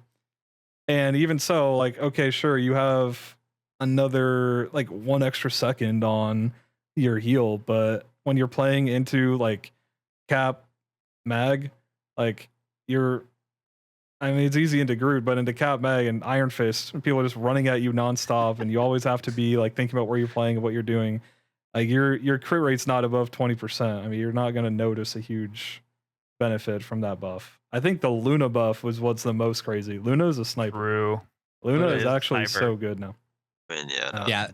even so, like, okay, sure, you have another like 1 extra second on your heal, but when you're playing into like Cap, Mag, like I mean, it's easy into Groot, but into Cap, Mag, and Iron Fist, people are just running at you nonstop, and you always have to be like thinking about where you're playing and what you're doing. Like your crit rate's not above 20%. I mean, you're not gonna notice a huge benefit from that buff. I think the Luna buff was what's the most crazy. Luna is a sniper. True. Luna is actually so good now. I mean, yeah. No. Yeah.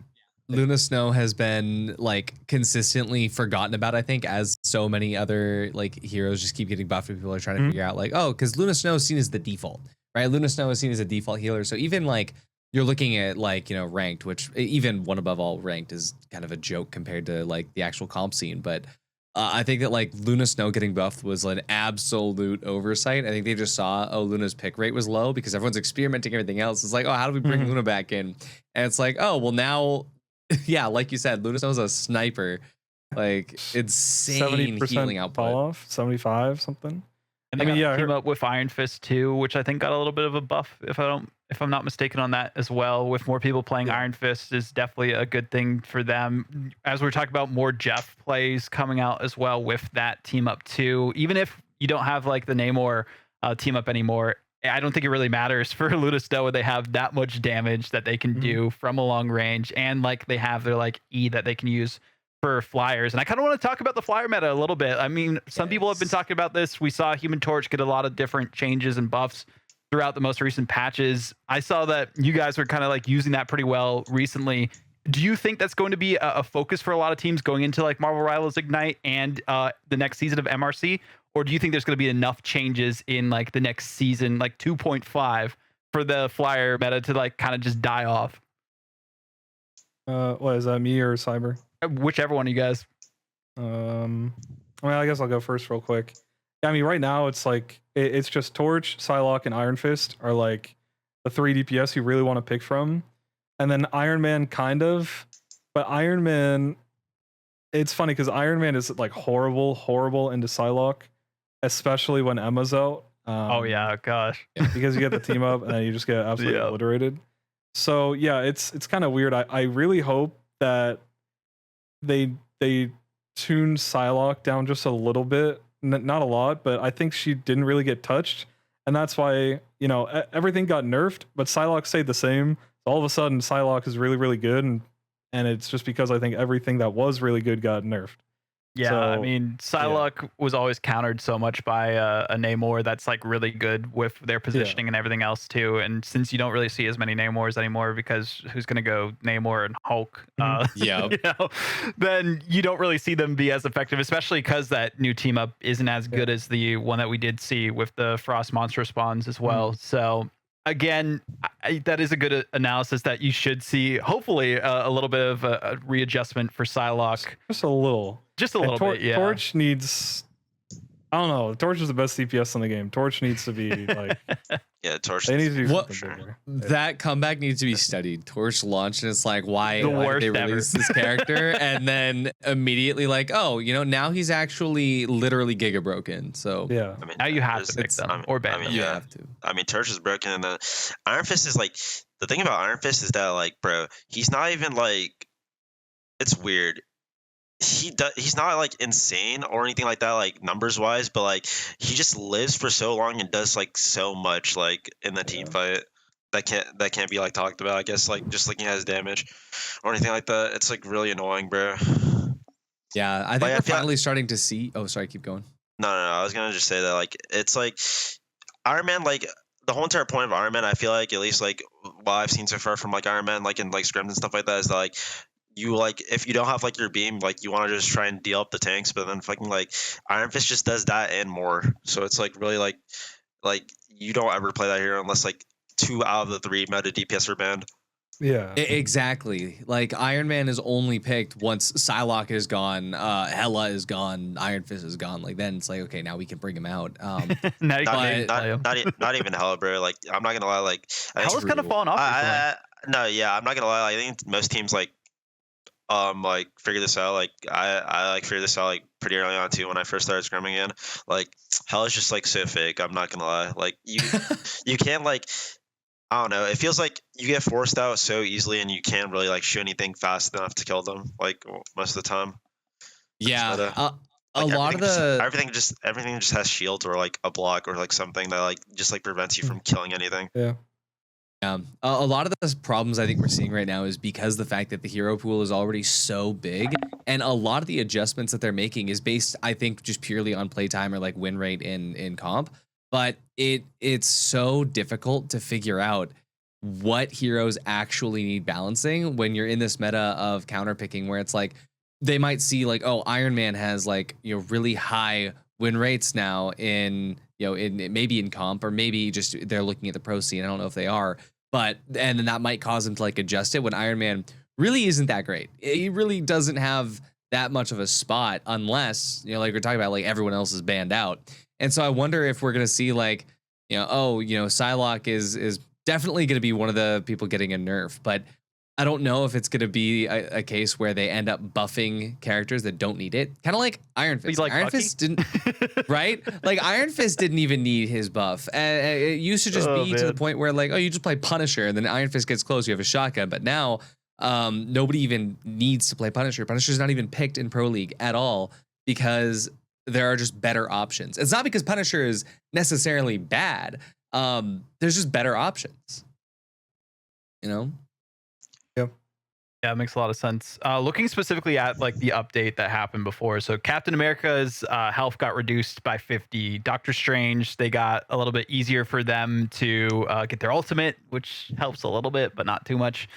Luna Snow has been like consistently forgotten about, I think, as so many other like heroes just keep getting buffed and people are trying to figure out like, oh, because Luna Snow is seen as the default, right? Luna Snow is seen as a default healer. So even like you're looking at like, you know, ranked, which even one above all ranked is kind of a joke compared to like the actual comp scene. But I think that like Luna Snow getting buffed was an absolute oversight. I think they just saw, oh, Luna's pick rate was low because everyone's experimenting everything else. It's like, oh, how do we bring Luna back in? And it's like, oh, well now, yeah, like you said, Luna Snow's a sniper. Like insane healing output. Fall off, 75 something. And they came up with Iron Fist too, which I think got a little bit of a buff, if I'm not mistaken on that as well. With more people playing Iron Fist is definitely a good thing for them. As we're talking about more Jeff plays coming out as well with that team up too. Even if you don't have like the Namor team up anymore, I don't think it really matters for Luna Snow. They have that much damage that they can do from a long range, and like they have their like E that they can use for Flyers. And I kind of want to talk about the Flyer meta a little bit. I mean, some people have been talking about this. We saw Human Torch get a lot of different changes and buffs throughout the most recent patches. I saw that you guys were kind of like using that pretty well recently. Do you think that's going to be a focus for a lot of teams going into like Marvel Rivals Ignite and the next season of MRC? Or do you think there's going to be enough changes in like the next season, like 2.5, for the Flyer meta to like kind of just die off? What is that, me or Cyber? Whichever one of you guys. I mean, I guess I'll go first real quick. I mean, right now it's like it's just Torch, Psylocke, and Iron Fist are like the 3 DPS you really want to pick from, and then Iron Man kind of, but Iron Man, it's funny because Iron Man is like horrible into Psylocke, especially when Emma's out. Oh yeah, gosh. Because you get the team up and then you just get absolutely obliterated. So yeah, it's kind of weird. I really hope that they tune Psylocke down just a little bit, not a lot, but I think she didn't really get touched, and that's why, you know, everything got nerfed, but Psylocke stayed the same. All of a sudden, Psylocke is really good, and it's just because I think everything that was really good got nerfed. Yeah, So, I mean, Psylocke was always countered so much by a Namor that's like really good with their positioning and everything else too. And since you don't really see as many Namors anymore, because who's going to go Namor and Hulk? You know, then you don't really see them be as effective, especially because that new team up isn't as good as the one that we did see with the Frost Monster spawns as well. So again, that is a good analysis that you should see. Hopefully, a little bit of a readjustment for Psylocke. Just a little. Just a little bit, yeah. Torch needs, I don't know. Torch is the best CPS in the game. Torch needs to be like, Yeah, Torch. they need to do What- something bigger. That comeback needs to be studied. Torch launched and it's like, why The did worst they ever. release this character? And then immediately like, oh, you know, now he's actually literally giga broken. So Yeah. I mean, Now you have there's- to pick them I mean- or ban I mean, them. you yeah. have to. I mean, Torch is broken, and then Iron Fist is like, the thing about Iron Fist is that like, bro, he's not even like, it's weird. He's not like insane or anything like that, like numbers wise, but like he just lives for so long and does like so much like in the team fight that can't be like talked about, I guess, like just looking at his damage or anything like that. It's like really annoying, bro. Yeah, I think Like, I we're feel- finally starting to see. Oh, sorry, keep going. No, I was gonna just say that like it's like Iron Man, like the whole entire point of Iron Man, I feel like, at least like what I've seen so far from like Iron Man, like in like scrims and stuff like that, is that, like you like if you don't have like your beam, like you want to just try and deal up the tanks, but then fucking like Iron Fist just does that and more. So it's like really like you don't ever play that hero unless like 2 out of the 3 meta DPS are banned. Yeah. Exactly. Like Iron Man is only picked once Psylocke is gone, Hela is gone, Iron Fist is gone. Like then it's like, okay, now we can bring him out. Now you Not, can but- play him. not even Hella, bro. Like I'm not gonna lie. Like I think Hela's kind of fallen off recently. no, yeah, I'm not gonna lie. I think most teams like figure this out. Like I like figured this out like pretty early on too when I first started scrimming in. Like Hell is just like so fake. I'm not gonna lie. Like you can't like, I don't know. It feels like you get forced out so easily and you can't really like shoot anything fast enough to kill them. Like most of the time. Yeah. Like, a lot of the everything just has shields or like a block or like something that like just like prevents you from killing anything. Yeah. A lot of the problems I think we're seeing right now is because the fact that the hero pool is already so big, and a lot of the adjustments that they're making is based, I think, just purely on playtime or like win rate in comp. But it's so difficult to figure out what heroes actually need balancing when you're in this meta of counter picking, where it's like they might see like, oh, Iron Man has like, you know, really high win rates now in, you know, in maybe in comp, or maybe just they're looking at the pro scene. I don't know if they are. But, and then that might cause him to like adjust it when Iron Man really isn't that great. He really doesn't have that much of a spot unless, you know, like we're talking about, like everyone else is banned out. And so I wonder if we're going to see like, you know, oh, you know, Psylocke is definitely going to be one of the people getting a nerf, but I don't know if it's going to be a case where they end up buffing characters that don't need it. Kind of like Iron Fist. Like Iron Bucky? Fist didn't, right? Like Iron Fist didn't even need his buff. It used to just be to the man. point where like, oh, you just play Punisher and then Iron Fist gets close, you have a shotgun. But now nobody even needs to play Punisher. Punisher's not even picked in Pro League at all because there are just better options. It's not because Punisher is necessarily bad. There's just better options, you know? Yeah, it makes a lot of sense. Looking specifically at like the update that happened before, so Captain America's health got reduced by 50. Doctor Strange, they got a little bit easier for them to get their ultimate, which helps a little bit, but not too much.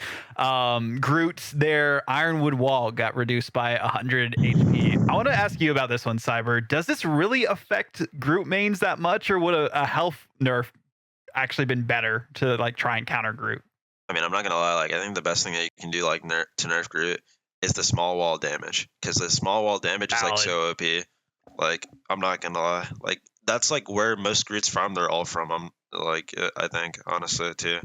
Groot, their Ironwood wall got reduced by 100 HP. I want to ask you about this one, Cyber. Does this really affect Groot mains that much, or would a health nerf actually been better to like try and counter Groot? I mean, I'm not gonna lie. Like, I think the best thing that you can do, like, to nerf Groot, is the small wall damage, because the small wall damage is like so OP. Like, I'm not gonna lie. Like, that's like where most Groots from. They're all from. I think honestly too.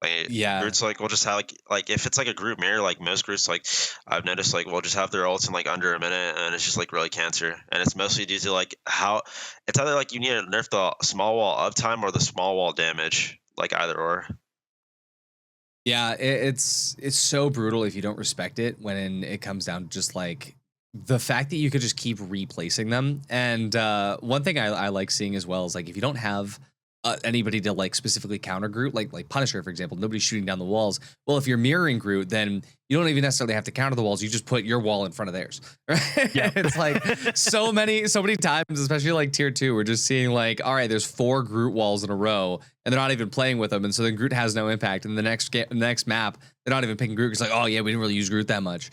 Like, Yeah. Groots like will just have like if it's like a Groot mirror, like most Groots, like I've noticed, like will just have their ults in like under a minute, and it's just like really cancer. And it's mostly due to like how it's either like you need to nerf the small wall uptime or the small wall damage, like either or. Yeah, it's so brutal if you don't respect it when it comes down to just like the fact that you could just keep replacing them. And one thing I like seeing as well is like if you don't have anybody to like specifically counter Groot, like Punisher, for example, nobody's shooting down the walls. Well, if you're mirroring Groot, then you don't even necessarily have to counter the walls. You just put your wall in front of theirs. Right? Yeah. It's like so many times, especially like tier 2, we're just seeing like, all right, there's 4 Groot walls in a row, and they're not even playing with them, and so then Groot has no impact. And the next map, they're not even picking Groot. It's like, oh yeah, we didn't really use Groot that much.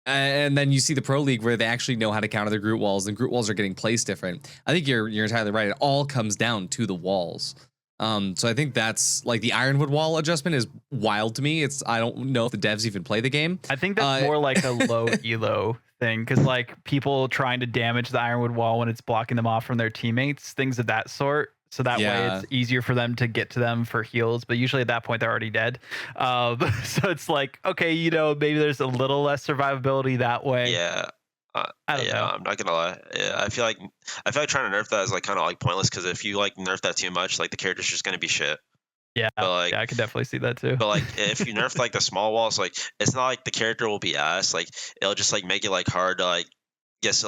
And then you see the Pro League where they actually know how to counter the Groot walls, and Groot walls are getting placed different. I think you're entirely right. It all comes down to the walls. So I think that's like the Ironwood wall adjustment is wild to me. I don't know if the devs even play the game. I think that's more like a low elo thing, because like people trying to damage the Ironwood wall when it's blocking them off from their teammates, things of that sort. So that way it's easier for them to get to them for heals, but usually at that point they're already dead. So it's like, okay, you know, maybe there's a little less survivability that way. Yeah. I don't know. I'm not gonna lie. Yeah, I feel like trying to nerf that is like kind of like pointless, because if you like nerf that too much, like the character's just gonna be shit. Yeah, but like, yeah, I could definitely see that too. But like if you nerf like the small walls, like it's not like the character will be ass. Like it'll just like make it like hard to like get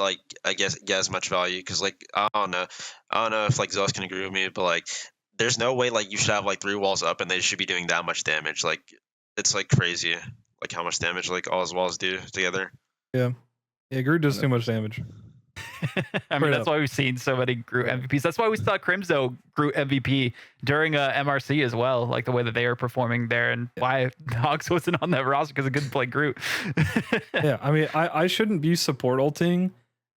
as much value, because like I don't know if like Zelos can agree with me, but like there's no way like you should have like 3 walls up and they should be doing that much damage. Like it's like crazy, like how much damage like all his walls do together. Yeah, Groot does too much damage. I mean, that's why we've seen so many Groot MVPs. That's why we saw Crimzo Groot MVP during MRC as well, like the way that they are performing there, and why Hogs wasn't on that roster because he couldn't play Groot. Yeah, I mean, I shouldn't be support ulting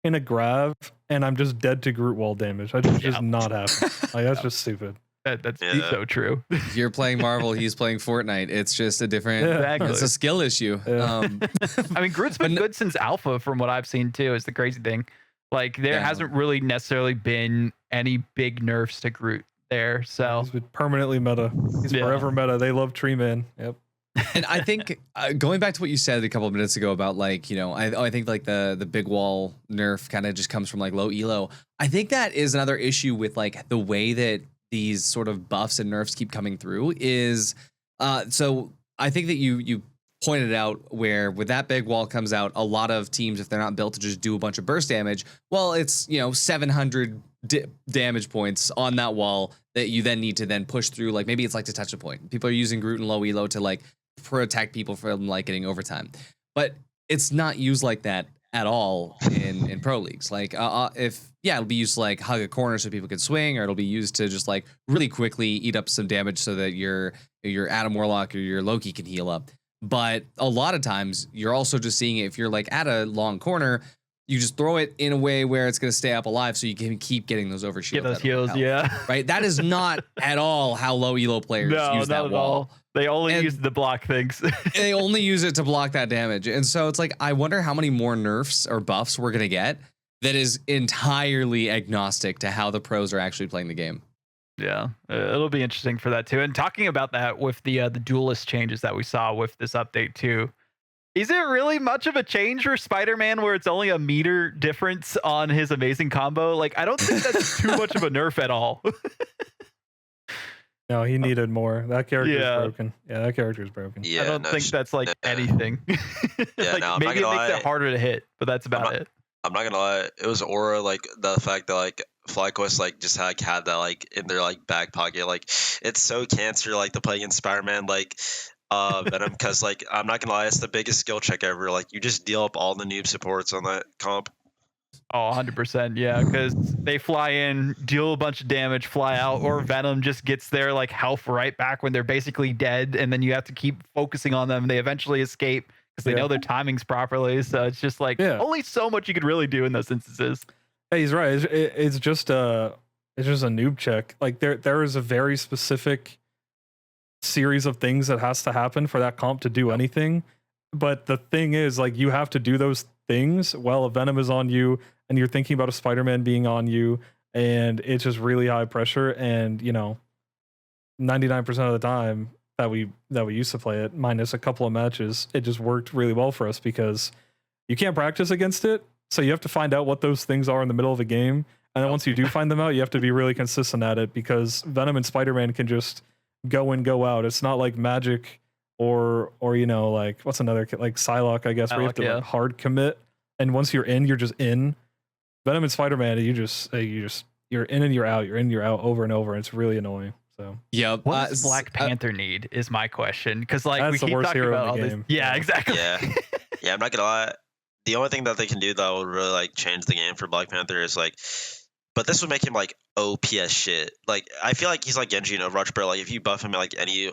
in a grav, and I'm just dead to Groot wall damage. That just not happen. Like that's just stupid. That's Yeah. so true. You're playing Marvel, he's playing Fortnite. It's just a different. Exactly. It's a skill issue. Yeah. I mean, Groot's been good since Alpha, from what I've seen too. Is the crazy thing. Like there hasn't really necessarily been any big nerfs to Groot there. So He's been permanently meta. He's forever meta. They love Tree Man. Yep. And I think going back to what you said a couple of minutes ago about like, you know, I think like the big wall nerf kind of just comes from like low elo. I think that is another issue with like the way that these sort of buffs and nerfs keep coming through is so I think that you pointed out where with that big wall comes out, a lot of teams, if they're not built to just do a bunch of burst damage, well, it's, you know, 700 damage points on that wall that you then need to then push through. Like maybe it's like to touch a point. People are using Groot and low elo to like protect people from like getting overtime, but it's not used like that at all in pro leagues. Like it'll be used to like hug a corner so people can swing, or it'll be used to just like really quickly eat up some damage so that your Adam Warlock or your Loki can heal up. But a lot of times you're also just seeing it if you're like at a long corner, you just throw it in a way where it's going to stay up alive so you can keep getting those overshields. Get those heals, yeah. Right? That is not at all how low elo players use that wall. They only use the block things. They only use it to block that damage. And so it's like, I wonder how many more nerfs or buffs we're going to get that is entirely agnostic to how the pros are actually playing the game. Yeah, it'll be interesting for that too. And talking about that with the duelist changes that we saw with this update too, is it really much of a change for Spider-Man where it's only a meter difference on his amazing combo? Like, I don't think that's too much of a nerf at all. No, he needed more. That character is broken. Yeah, that character is broken. Yeah, I don't think that's like anything. Yeah, like, no, maybe it makes it harder to hit, but that's about it. I'm not gonna lie, it was aura, like the fact that like FlyQuest like just had that like in their like back pocket. Like it's so cancer like to play against Spider-Man like Venom, because like I'm not gonna lie, it's the biggest skill check ever. Like you just deal up all the noob supports on that comp. Oh, 100%, yeah, because they fly in, deal a bunch of damage, fly out, or Venom just gets their like health right back when they're basically dead, and then you have to keep focusing on them. They eventually escape because they know their timings properly. So it's just like only so much you could really do in those instances. Hey, he's right. It's just a noob check. Like there is a very specific series of things that has to happen for that comp to do anything. But the thing is, like, you have to do those things while a Venom is on you and you're thinking about a Spider-Man being on you, and it's just really high pressure. And, you know, 99% of the time that we used to play it, minus a couple of matches, it just worked really well for us because you can't practice against it. So you have to find out what those things are in the middle of a game. And then once you do find them out, you have to be really consistent at it, because Venom and Spider-Man can just go in, go out. It's not like Magic or you know, like what's another, like Psylocke, I guess, where you have to like hard commit, and once you're in, you're just in. Venom and Spider-Man, you're in and you're out, over and over, and it's really annoying. So what does Black Panther need is my question, because like that's we the keep worst talking hero about in all the this. game. Yeah, exactly. Yeah, I'm not gonna lie. The only thing that they can do that would really like change the game for Black Panther is like, but this would make him like OP as shit. Like I feel like he's like Genji in Overwatch, bro. Like if you buff him like any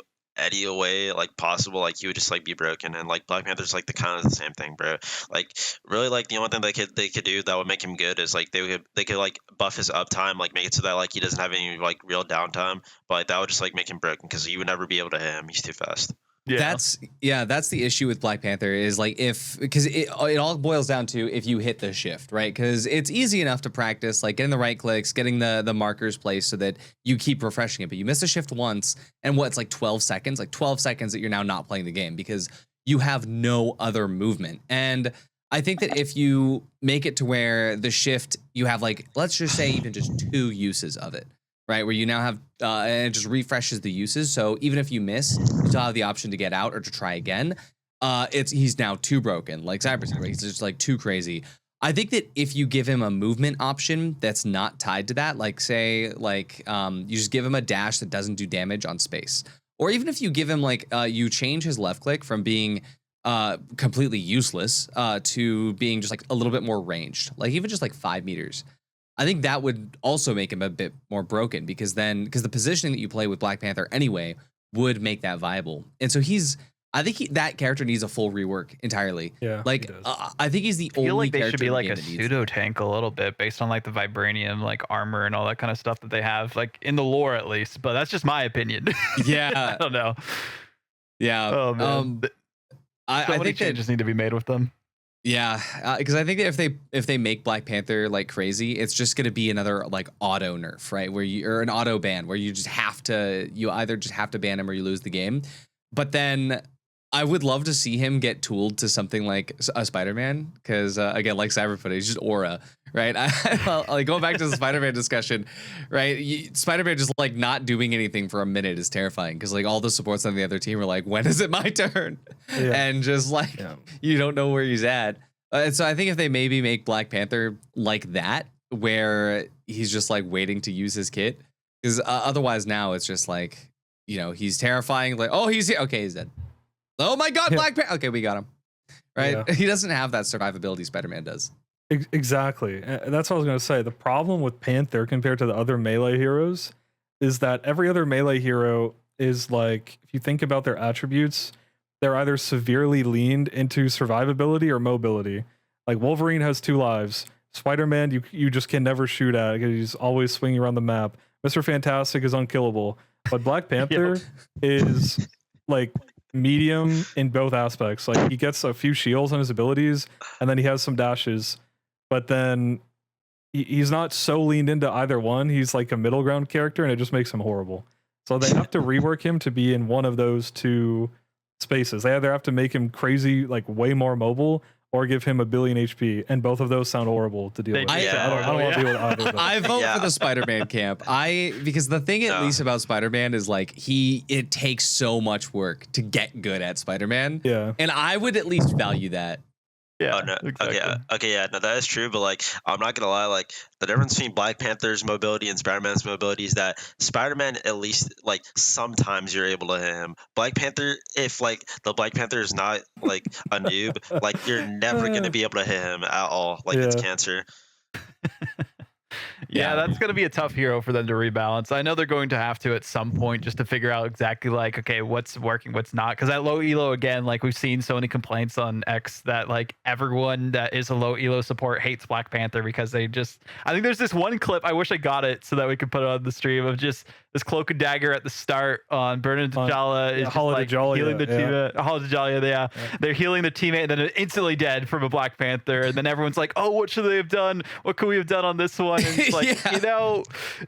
way like possible, like he would just like be broken. And like Black Panther's like the kind of the same thing, bro. Like really, like the only thing they could do that would make him good is like they could like buff his uptime, like make it so that like he doesn't have any like real downtime. But like, that would just like make him broken because you would never be able to hit him. He's too fast. That's the issue with Black Panther is like because it all boils down to if you hit the shift, right? Because it's easy enough to practice, like getting the right clicks, getting the markers placed so that you keep refreshing it. But you miss a shift once, and it's like 12 seconds, that you're now not playing the game because you have no other movement. And I think that if you make it to where the shift, you have like, let's just say even just 2 uses of it, right? Where you now have, and it just refreshes the uses. So even if you miss, you still have the option to get out or to try again. He's now too broken, like Cyber and Zelos, he's just like too crazy. I think that if you give him a movement option that's not tied to that, like say, like you just give him a dash that doesn't do damage on space. Or even if you give him like, you change his left click from being completely useless to being just like a little bit more ranged, like even just like 5 meters. I think that would also make him a bit more broken because the positioning that you play with Black Panther anyway would make that viable. And so he's I think that character needs a full rework entirely. Yeah, like he does. I think he's the I feel only like they character should be in the like game a that needs pseudo tank a little bit based on like the vibranium like armor and all that kind of stuff that they have like in the lore at least. But that's just my opinion. Yeah, I don't know. Yeah. Oh man. I many think that changes need to be made with them. yeah, because I think that if they make Black Panther like crazy, it's just gonna be another like auto nerf, right? Where you or an auto ban where you either just have to ban him or you lose the game. But then I would love to see him get tooled to something like a Spider-Man, because again, like Cyber footage, just aura, right? Like going back to the Spider-Man discussion, right? Spider-Man just like not doing anything for a minute is terrifying, because like all the supports on the other team are like, when is it my turn? Yeah. And just like you don't know where he's at. And so I think if they maybe make Black Panther like that, where he's just like waiting to use his kit, because otherwise now it's just like, he's terrifying. Like, oh, he's here. Okay, he's dead. Oh my God, Black Panther. Okay, we got him. Right? Yeah. He doesn't have that survivability Spider-Man does. Exactly. And that's what I was going to say. The problem with Panther compared to the other melee heroes is that every other melee hero is like, if you think about their attributes, they're either severely leaned into survivability or mobility. Like Wolverine has 2 lives. Spider-Man, you just can never shoot at because he's always swinging around the map. Mr. Fantastic is unkillable. But Black Panther is like medium in both aspects. Like he gets a few shields on his abilities and then he has some dashes, but then he's not so leaned into either one. He's like a middle ground character and it just makes him horrible. So they have to rework him to be in one of those 2 spaces. They either have to make him crazy, like way more mobile, or give him 1 billion HP, and both of those sound horrible to deal with. I don't want to deal with either of those. I vote for the Spider-Man camp. Because the thing at least about Spider-Man is like it takes so much work to get good at Spider-Man. Yeah. And I would at least value that. Yeah. Oh, no. Exactly. Okay. Yeah. No, that is true. But like, I'm not gonna lie. Like, the difference between Black Panther's mobility and Spider-Man's mobility is that Spider-Man, at least like sometimes you're able to hit him. Black Panther, if like the Black Panther is not like a noob, like you're never gonna be able to hit him at all. Like it's cancer. Yeah, that's going to be a tough hero for them to rebalance. I know they're going to have to at some point just to figure out exactly like, okay, what's working, what's not. Because at low elo, again, like we've seen so many complaints on X that like everyone that is a low elo support hates Black Panther because they just, I think there's this one clip, I wish I got it so that we could put it on the stream, of just this cloak and dagger at the start on Bernard T'Challa is just like healing the teammate. Yeah. They're healing the teammate and then they're instantly dead from a Black Panther. And then everyone's like, oh, what should they have done? What could we have done on this one? And it's like,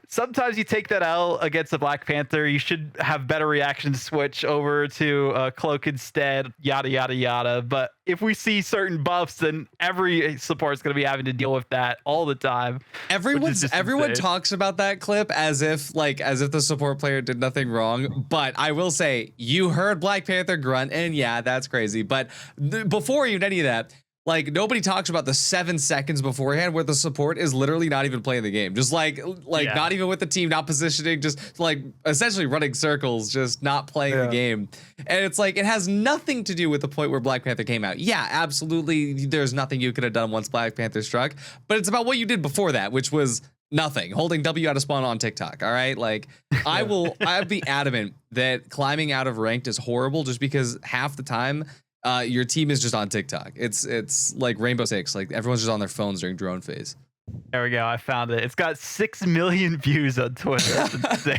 sometimes you take that L against the Black Panther. You should have better reaction switch over to cloak instead, yada, yada, yada. But if we see certain buffs, then every support is going to be having to deal with that all the time. Everyone talks about that clip as if the support player did nothing wrong. But I will say, you heard Black Panther grunt, and yeah, that's crazy. But before even any of that, like nobody talks about the 7 seconds beforehand where the support is literally not even playing the game, just like not even with the team, not positioning, just like essentially running circles, just not playing the game. And it's like it has nothing to do with the point where Black Panther came out. Yeah, absolutely, there's nothing you could have done once Black Panther struck, but it's about what you did before that, which was nothing. Holding W out of spawn on TikTok. All right, like I'd be adamant that climbing out of ranked is horrible, just because half the time your team is just on TikTok. It's like Rainbow Six. Like everyone's just on their phones during drone phase. There we go. I found it. It's got 6 million views on Twitter. That's insane.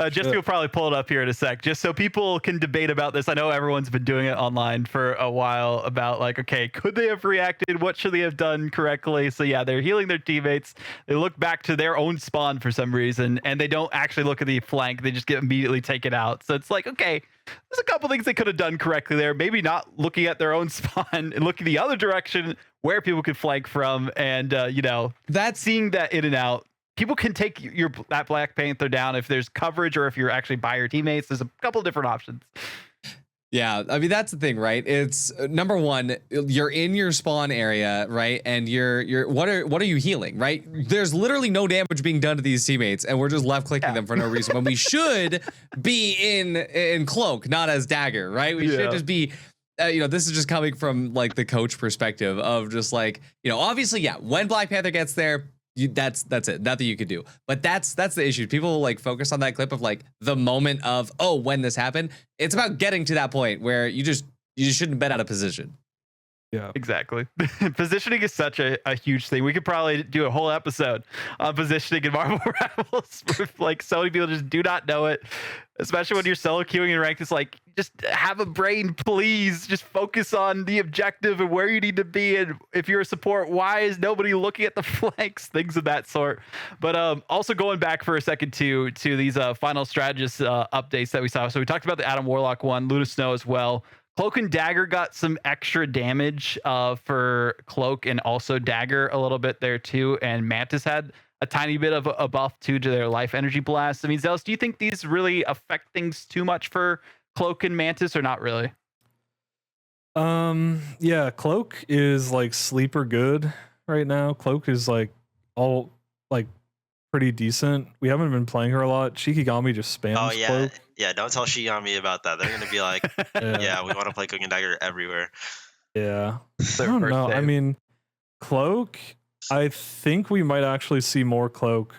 Jesse will probably pull it up here in a sec, just so people can debate about this. I know everyone's been doing it online for a while about like, okay, could they have reacted? What should they have done correctly? So yeah, they're healing their teammates. They look back to their own spawn for some reason, and they don't actually look at the flank. They just get immediately taken out. So it's like, okay, there's a couple things they could have done correctly there. Maybe not looking at their own spawn and looking the other direction where people could flank from, and that's seeing that in and out. People can take that Black Panther down if there's coverage or if you're actually by your teammates. There's a couple different options. Yeah, I mean that's the thing, right? It's number one, you're in your spawn area, right? And you're what are you healing, right? There's literally no damage being done to these teammates, and we're just left clicking them for no reason when we should be in cloak, not as dagger, right? We should just be. This is just coming from like the coach perspective of just like, obviously, when Black Panther gets there, That's it. Nothing you could do. But that's the issue. People like focus on that clip of like the moment of, oh, when this happened. It's about getting to that point where you just shouldn't have been out of position. Yeah, exactly. Positioning is such a huge thing. We could probably do a whole episode on positioning in Marvel Rivals. Like so many people just do not know it, especially when you're solo queuing in ranked. It's like, just have a brain, please. Just focus on the objective and where you need to be. And if you're a support, why is nobody looking at the flanks? Things of that sort. But also going back for a second to these final strategist updates that we saw. So we talked about the Adam Warlock one, Luna Snow as well. Cloak and Dagger got some extra damage for Cloak and also Dagger a little bit there too. And Mantis had a tiny bit of a buff too to their life energy blast. I mean, Zelos, do you think these really affect things too much for Cloak and Mantis or not really? Yeah, Cloak is like sleeper good right now. Cloak is like all like pretty decent. We haven't been playing her a lot. Shikigami just spams Cloak. Yeah, don't tell Shigami about that. They're gonna be like, yeah, we want to play Cloak and Dagger everywhere. Yeah, I don't know. I mean, Cloak, I think we might actually see more Cloak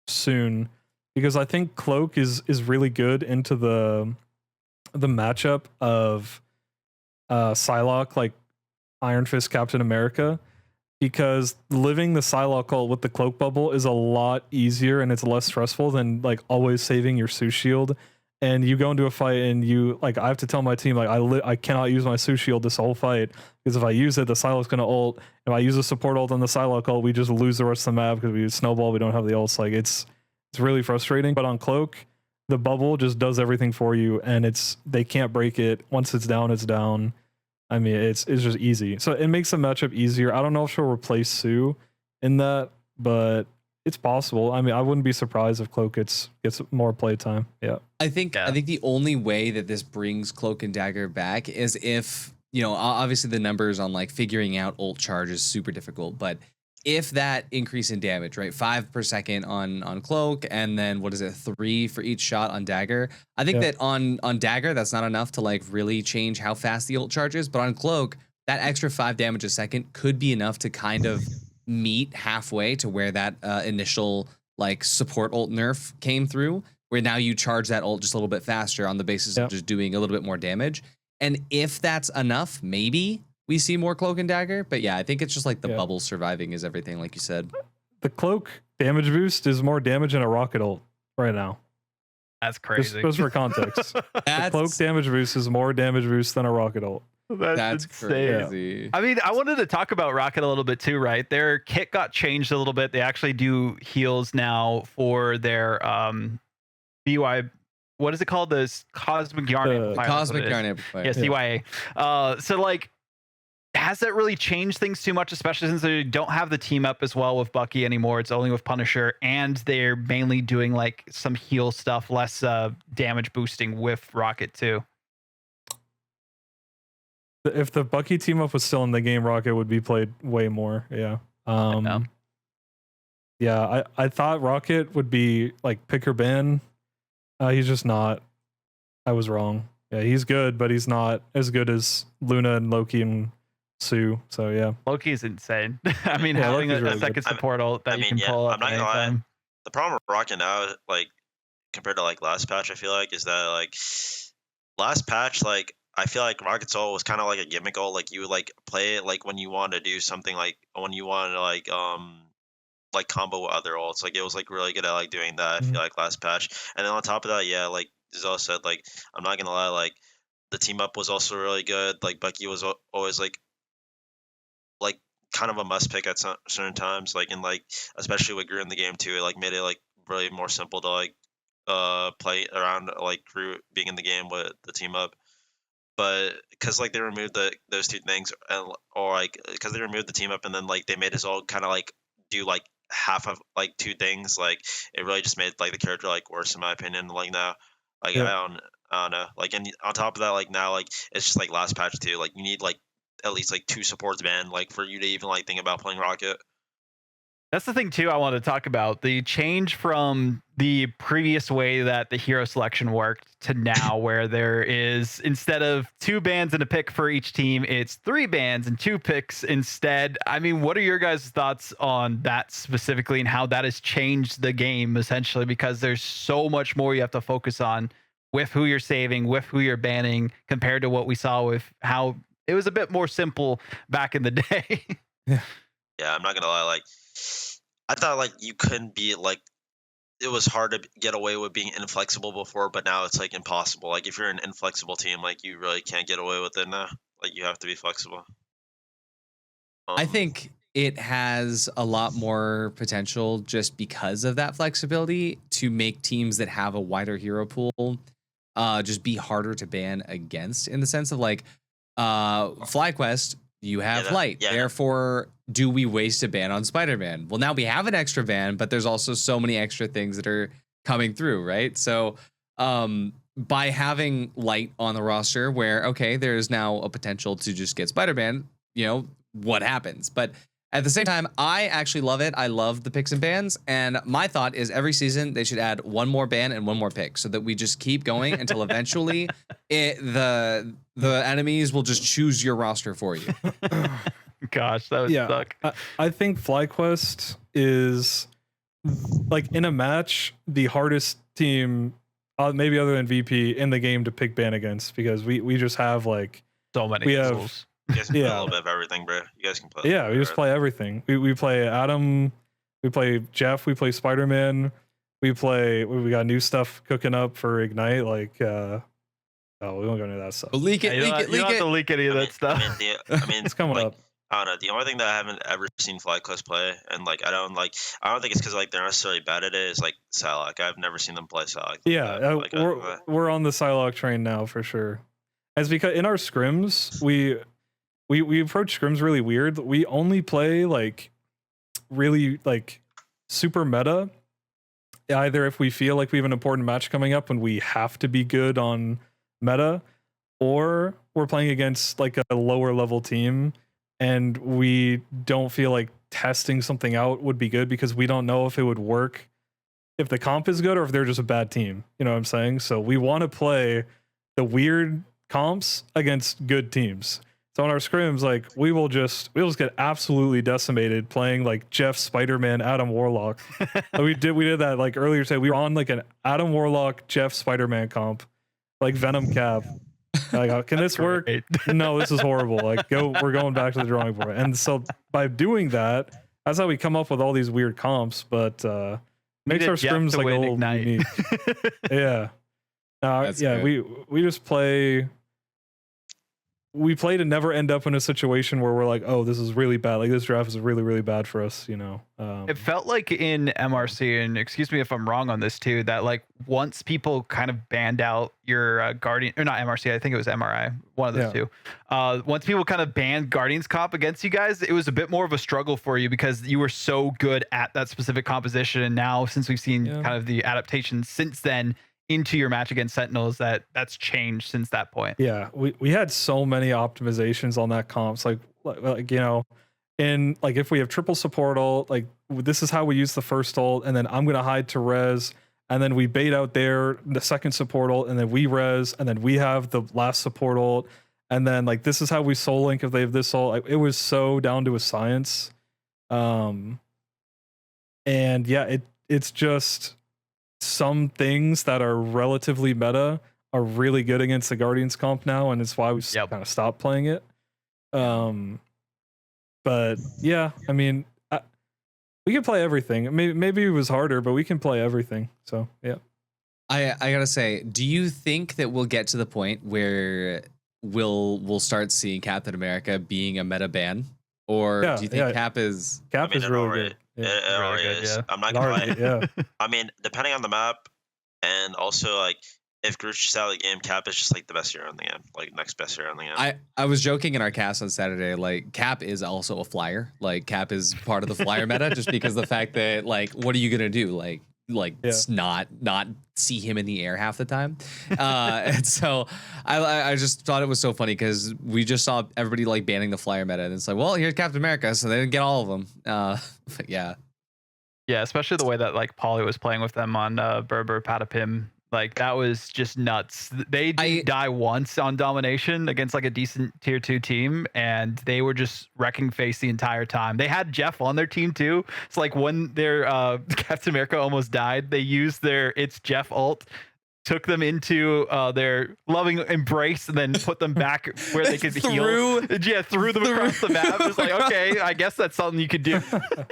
soon because I think Cloak is really good into the matchup of Psylocke, like Iron Fist Captain America, because living the Psylocke ult with the Cloak bubble is a lot easier and it's less stressful than like always saving your Sue shield. And you go into a fight and you like, I have to tell my team like I cannot use my Sue shield this whole fight because if I use it, the Psylocke's gonna ult. If I use a support ult on the Psylocke ult, we just lose the rest of the map because we snowball. We don't have the ults. Like it's really frustrating. But on Cloak, the bubble just does everything for you, and they can't break it. Once it's down, it's down. I mean, it's just easy. So it makes the matchup easier. I don't know if she'll replace Sue in that, but it's possible. I mean, I wouldn't be surprised if Cloak gets more playtime. Yeah. I think the only way that this brings Cloak and Dagger back is if, you know, obviously the numbers on like figuring out ult charge is super difficult, but if that increase in damage, right, 5 per second on Cloak, and then what is it, 3 for each shot on Dagger? I think that on Dagger, that's not enough to like really change how fast the ult charges, but on Cloak, that extra 5 damage a second could be enough to kind of meet halfway to where that initial like support ult nerf came through, where now you charge that ult just a little bit faster on the basis of just doing a little bit more damage. And if that's enough, maybe we see more Cloak and Dagger. But yeah, I think it's just like the bubble surviving is everything, like you said. The Cloak damage boost is more damage than a rocket ult right now. That's crazy. Just for context. The Cloak damage boost is more damage boost than a rocket ult. That's crazy. Yeah. I mean, I wanted to talk about Rocket a little bit too, right? Their kit got changed a little bit. They actually do heals now for their BY. What is it called? This Cosmic Yarn Amplifier. Cosmic Yarn Amplifier. Yeah, CYA. So like, has that really changed things too much, especially since they don't have the team up as well with Bucky anymore? It's only with Punisher, and they're mainly doing like some heal stuff, less damage boosting with Rocket too. If the Bucky team up was still in the game, Rocket would be played way more. Yeah. Yeah, I thought Rocket would be like pick or ban. He's just not. I was wrong. Yeah, he's good, but he's not as good as Luna and Loki and Sue. So yeah, Loki is insane. I mean, having a second support ult that you can pull up. I'm not gonna lie. The problem with Rocket now, like compared to like last patch, I feel like is that like last patch, like I feel like Rocket's ult was kind of like a gimmick ult. Like you would like play it like when you want to do something, like when you want to like combo with other ults. Like it was like really good at like doing that. I feel like last patch, and then on top of that, yeah, like Zelos said, like I'm not gonna lie, like the team up was also really good. Like Bucky was always like kind of a must pick at certain times, like and like especially with Gru in the game too. It like made it like really more simple to like play around like Gru being in the game with the team up. But because like they removed those two things, or like because they removed the team up and then like they made us all kind of like do like half of like two things, like it really just made like the character like worse in my opinion. Like now, like I don't know, like and on top of that, like now like it's just like last patch too. Like you need like at least like 2 supports banned like for you to even like think about playing Rocket. That's the thing too I wanted to talk about. The change from the previous way that the hero selection worked to now where there is, instead of 2 bans and a pick for each team, it's 3 bans and 2 picks instead. I mean, what are your guys' thoughts on that specifically and how that has changed the game essentially, because there's so much more you have to focus on with who you're saving, with who you're banning, compared to what we saw with how it was a bit more simple back in the day. Yeah, I'm not gonna lie. Like, I thought like you couldn't be like, it was hard to get away with being inflexible before, but now it's like impossible. Like if you're an inflexible team, like you really can't get away with it now. Like you have to be flexible. I think it has a lot more potential just because of that flexibility to make teams that have a wider hero pool just be harder to ban against, in the sense of like FlyQuest, you have light. Therefore, do we waste a ban on Spider-Man? Well, now we have an extra ban, but there's also so many extra things that are coming through, right? So by having light on the roster where, okay, there's now a potential to just get Spider-Man, you know, what happens? But at the same time, I actually love it. I love the picks and bans. And my thought is every season they should add 1 more ban and 1 more pick so that we just keep going until eventually the enemies will just choose your roster for you. Gosh, that would suck. I think FlyQuest is, like, in a match, the hardest team, maybe other than VP, in the game to pick ban against, because we just have like so many. You guys can play a little bit of everything, bro. You guys can play. Yeah, we just play everything. We play Adam, we play Jeff, we play Spider-Man, we got new stuff cooking up for Ignite. Like, we won't go into that stuff. Leak it, you don't have to leak any of that stuff. I mean, it's coming up. I don't know. The only thing that I haven't ever seen FlyQuest play, and like I don't think it's because like they're necessarily bad at it, is like Psylocke. I've never seen them play Psylocke. Yeah, we're on the Psylocke train now for sure. As because in our scrims, we approach scrims really weird. We only play like really like super meta. Either if we feel like we have an important match coming up and we have to be good on meta, or we're playing against like a lower level team and we don't feel like testing something out would be good because we don't know if it would work if the comp is good or if they're just a bad team. You know what I'm saying? So we want to play the weird comps against good teams. So on our scrims, like we'll just get absolutely decimated playing like Jeff, Spider-Man, Adam Warlock. we did that like earlier today. We were on like an Adam Warlock, Jeff, Spider-Man comp, like Venom Cap. Like, can this work? No, this is horrible. Like, we're going back to the drawing board. And so by doing that, that's how we come up with all these weird comps. But makes our scrims like a little unique. Yeah. We just play. We play to never end up in a situation where we're like, oh, this is really bad. Like this draft is really, really bad for us, you know. It felt like in MRC, and excuse me if I'm wrong on this too, that like once people kind of banned out your Guardian, or not MRC, I think it was MRI, one of those two. Once people kind of banned Guardians comp against you guys, it was a bit more of a struggle for you because you were so good at that specific composition. And now since we've seen kind of the adaptation since then into your match against Sentinels, that's changed since that point. Yeah, we had so many optimizations on that comps, like you know, in like if we have triple support ult, like this is how we use the first ult, and then I'm gonna hide to res, and then we bait out there the second support ult, and then we res, and then we have the last support ult, and then like this is how we soul link if they have this ult. Like, it was so down to a science, and yeah, it's just some things that are relatively meta are really good against the Guardians comp now, and it's why we kind of stopped playing it. But yeah, I mean, we can play everything. Maybe it was harder, but we can play everything. So yeah. I gotta say, do you think that we'll get to the point where we'll start seeing Captain America being a meta ban, or do you think Cap is really good? It already is. Yeah. I'm not gonna lie. I mean, depending on the map, and also like if Groot's just out of the game, Cap is just like the best hero in the game, like next best hero in the game. I was joking in our cast on Saturday, like Cap is also a flyer. Like Cap is part of the flyer meta, just because the fact that like, what are you gonna do? Like not see him in the air half the time. And so I just thought it was so funny because we just saw everybody like banning the flyer meta, and it's like, well, here's Captain America, so they didn't get all of them. But yeah, Yeah, especially the way that like Pauly was playing with them on Berber Patapim. Like that was just nuts. They didn't die once on domination against like a decent tier 2 team, and they were just wrecking face the entire time. They had Jeff on their team too. It's like when their Captain America almost died, they used their It's Jeff ult, took them into their loving embrace, and then put them back where they could heal. Yeah, threw them across the map. It's like, okay, I guess that's something you could do.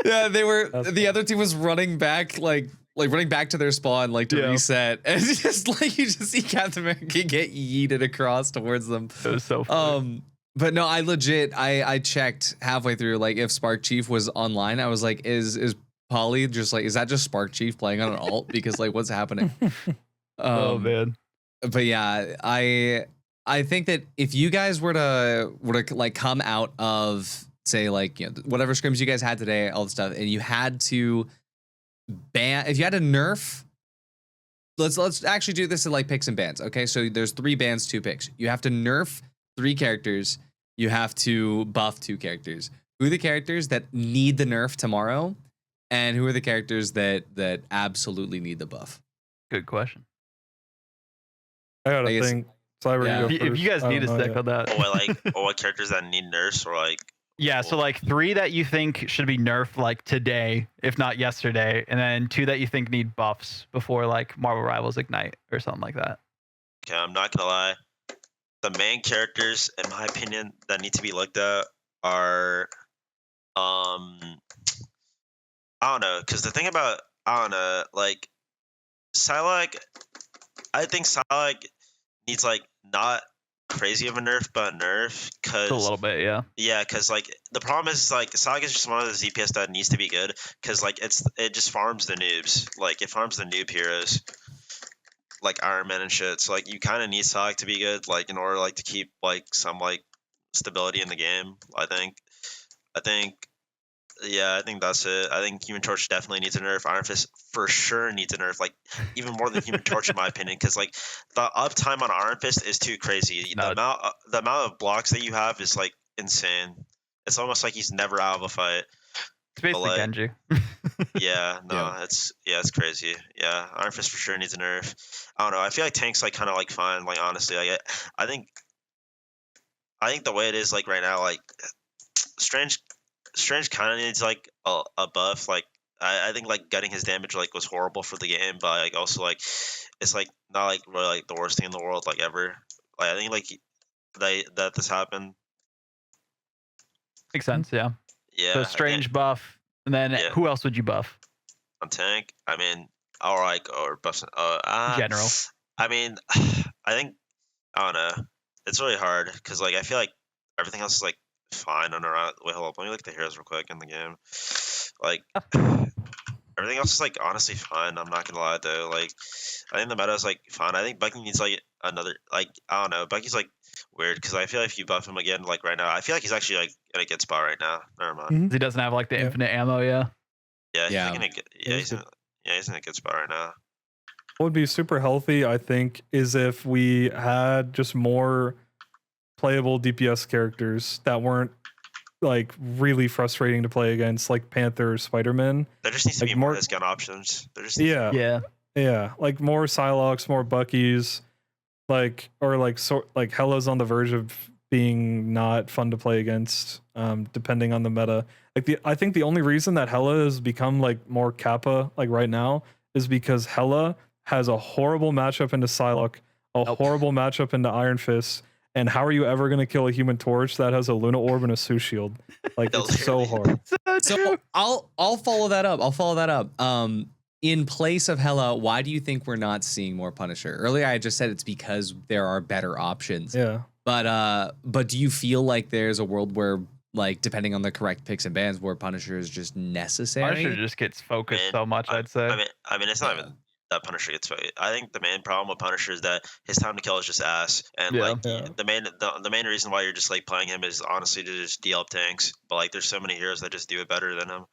Yeah, they were. The other team was running back, like running back to their spawn, like to reset, and it's just like you just see Captain America get yeeted across towards them. It was so funny. But no, I checked halfway through, like if Spark Chief was online. I was like, is Pauly just like, is that just Spark Chief playing on an alt? Because like, what's happening? Oh man. But yeah, I think that if you guys were to like come out of, say, like, you know, whatever scrims you guys had today, all the stuff, and you had to if you had to nerf, let's actually do this in like picks and bans. Okay, so there's 3 bans, 2 picks. You have to nerf 3 characters. You have to buff 2 characters. Who are the characters that need the nerf tomorrow, and who are the characters that absolutely need the buff? Good question. I gotta think. Cyber, yeah. you go If you guys need a sec on that. Or what characters that need nerfs, or like. Yeah, so like 3 that you think should be nerfed like today, if not yesterday, and then 2 that you think need buffs before like Marvel Rivals Ignite or something like that. Okay, I'm not gonna lie. The main characters, in my opinion, that need to be looked at are, I don't know, because the thing about, I don't know, like, Psylocke, I think Psylocke needs like not crazy of a nerf, but a nerf, because a little bit, yeah. Yeah, because like the problem is like Psylocke is just one of the ZPS that needs to be good, because like it just farms the noobs, like it farms the noob heroes, like Iron Man and shit. So like you kind of need Psylocke to be good, like in order like to keep like some like stability in the game. I think yeah, I think that's it. I think Human Torch definitely needs a nerf. Iron Fist for sure needs a nerf, like even more than Human Torch in my opinion, because like the uptime on Iron Fist is too crazy. No. The amount of blocks that you have is like insane. It's almost like he's never out of a fight. It's basically like, Genji. Yeah, no, Yeah. it's crazy. Yeah, Iron Fist for sure needs a nerf. I don't know. I feel like Tank's like kind of like fine. Like honestly, like I think the way it is like right now, like Strange kind of needs like a buff. Like I think like getting his damage like was horrible for the game, but like also like it's like not like really like the worst thing in the world like ever. Like I think like that this happened. Makes sense, yeah. Yeah. So Strange buff, and then who else would you buff? On Tank, I mean, or buff. General. I mean, I think I don't know. It's really hard because like I feel like everything else is like fine on around. Wait, hold up. Let me look at the heroes real quick in the game. Like everything else is like honestly fine. I'm not gonna lie though. Like I think the meta is like fine. I think Bucky needs like another like I don't know. Bucky's like weird because I feel like if you buff him again like right now, I feel like he's actually like in a good spot right now. Never mind. He doesn't have like the infinite ammo, yeah. Yeah, he's like in a good, he's in a good spot right now. What would be super healthy, I think, is if we had just more playable DPS characters that weren't like really frustrating to play against, like Panther or Spider-Man. There just needs to Like be more gun options. There just Yeah. Like more Psylocks, more Buckies, like or like like Hela's on the verge of being not fun to play against, depending on the meta. Like I think the only reason that Hela has become like more Kappa like right now is because Hela has a horrible matchup into Psylocke, horrible matchup into Iron Fist, and how are you ever going to kill a Human Torch that has a Luna Orb and a Sue Shield? Like it's so hard. So I'll follow that up. In place of Hela, why do you think we're not seeing more Punisher? Earlier I just said it's because there are better options. Yeah. But do you feel like there's a world where, like, depending on the correct picks and bans, where Punisher is just necessary? Punisher just gets focused so much, I'd say. I mean, it's not even that Punisher gets focused. I think the main problem with Punisher is that his time to kill is just ass, and the main reason why you're just like playing him is honestly to just deal up tanks. But like, there's so many heroes that just do it better than him.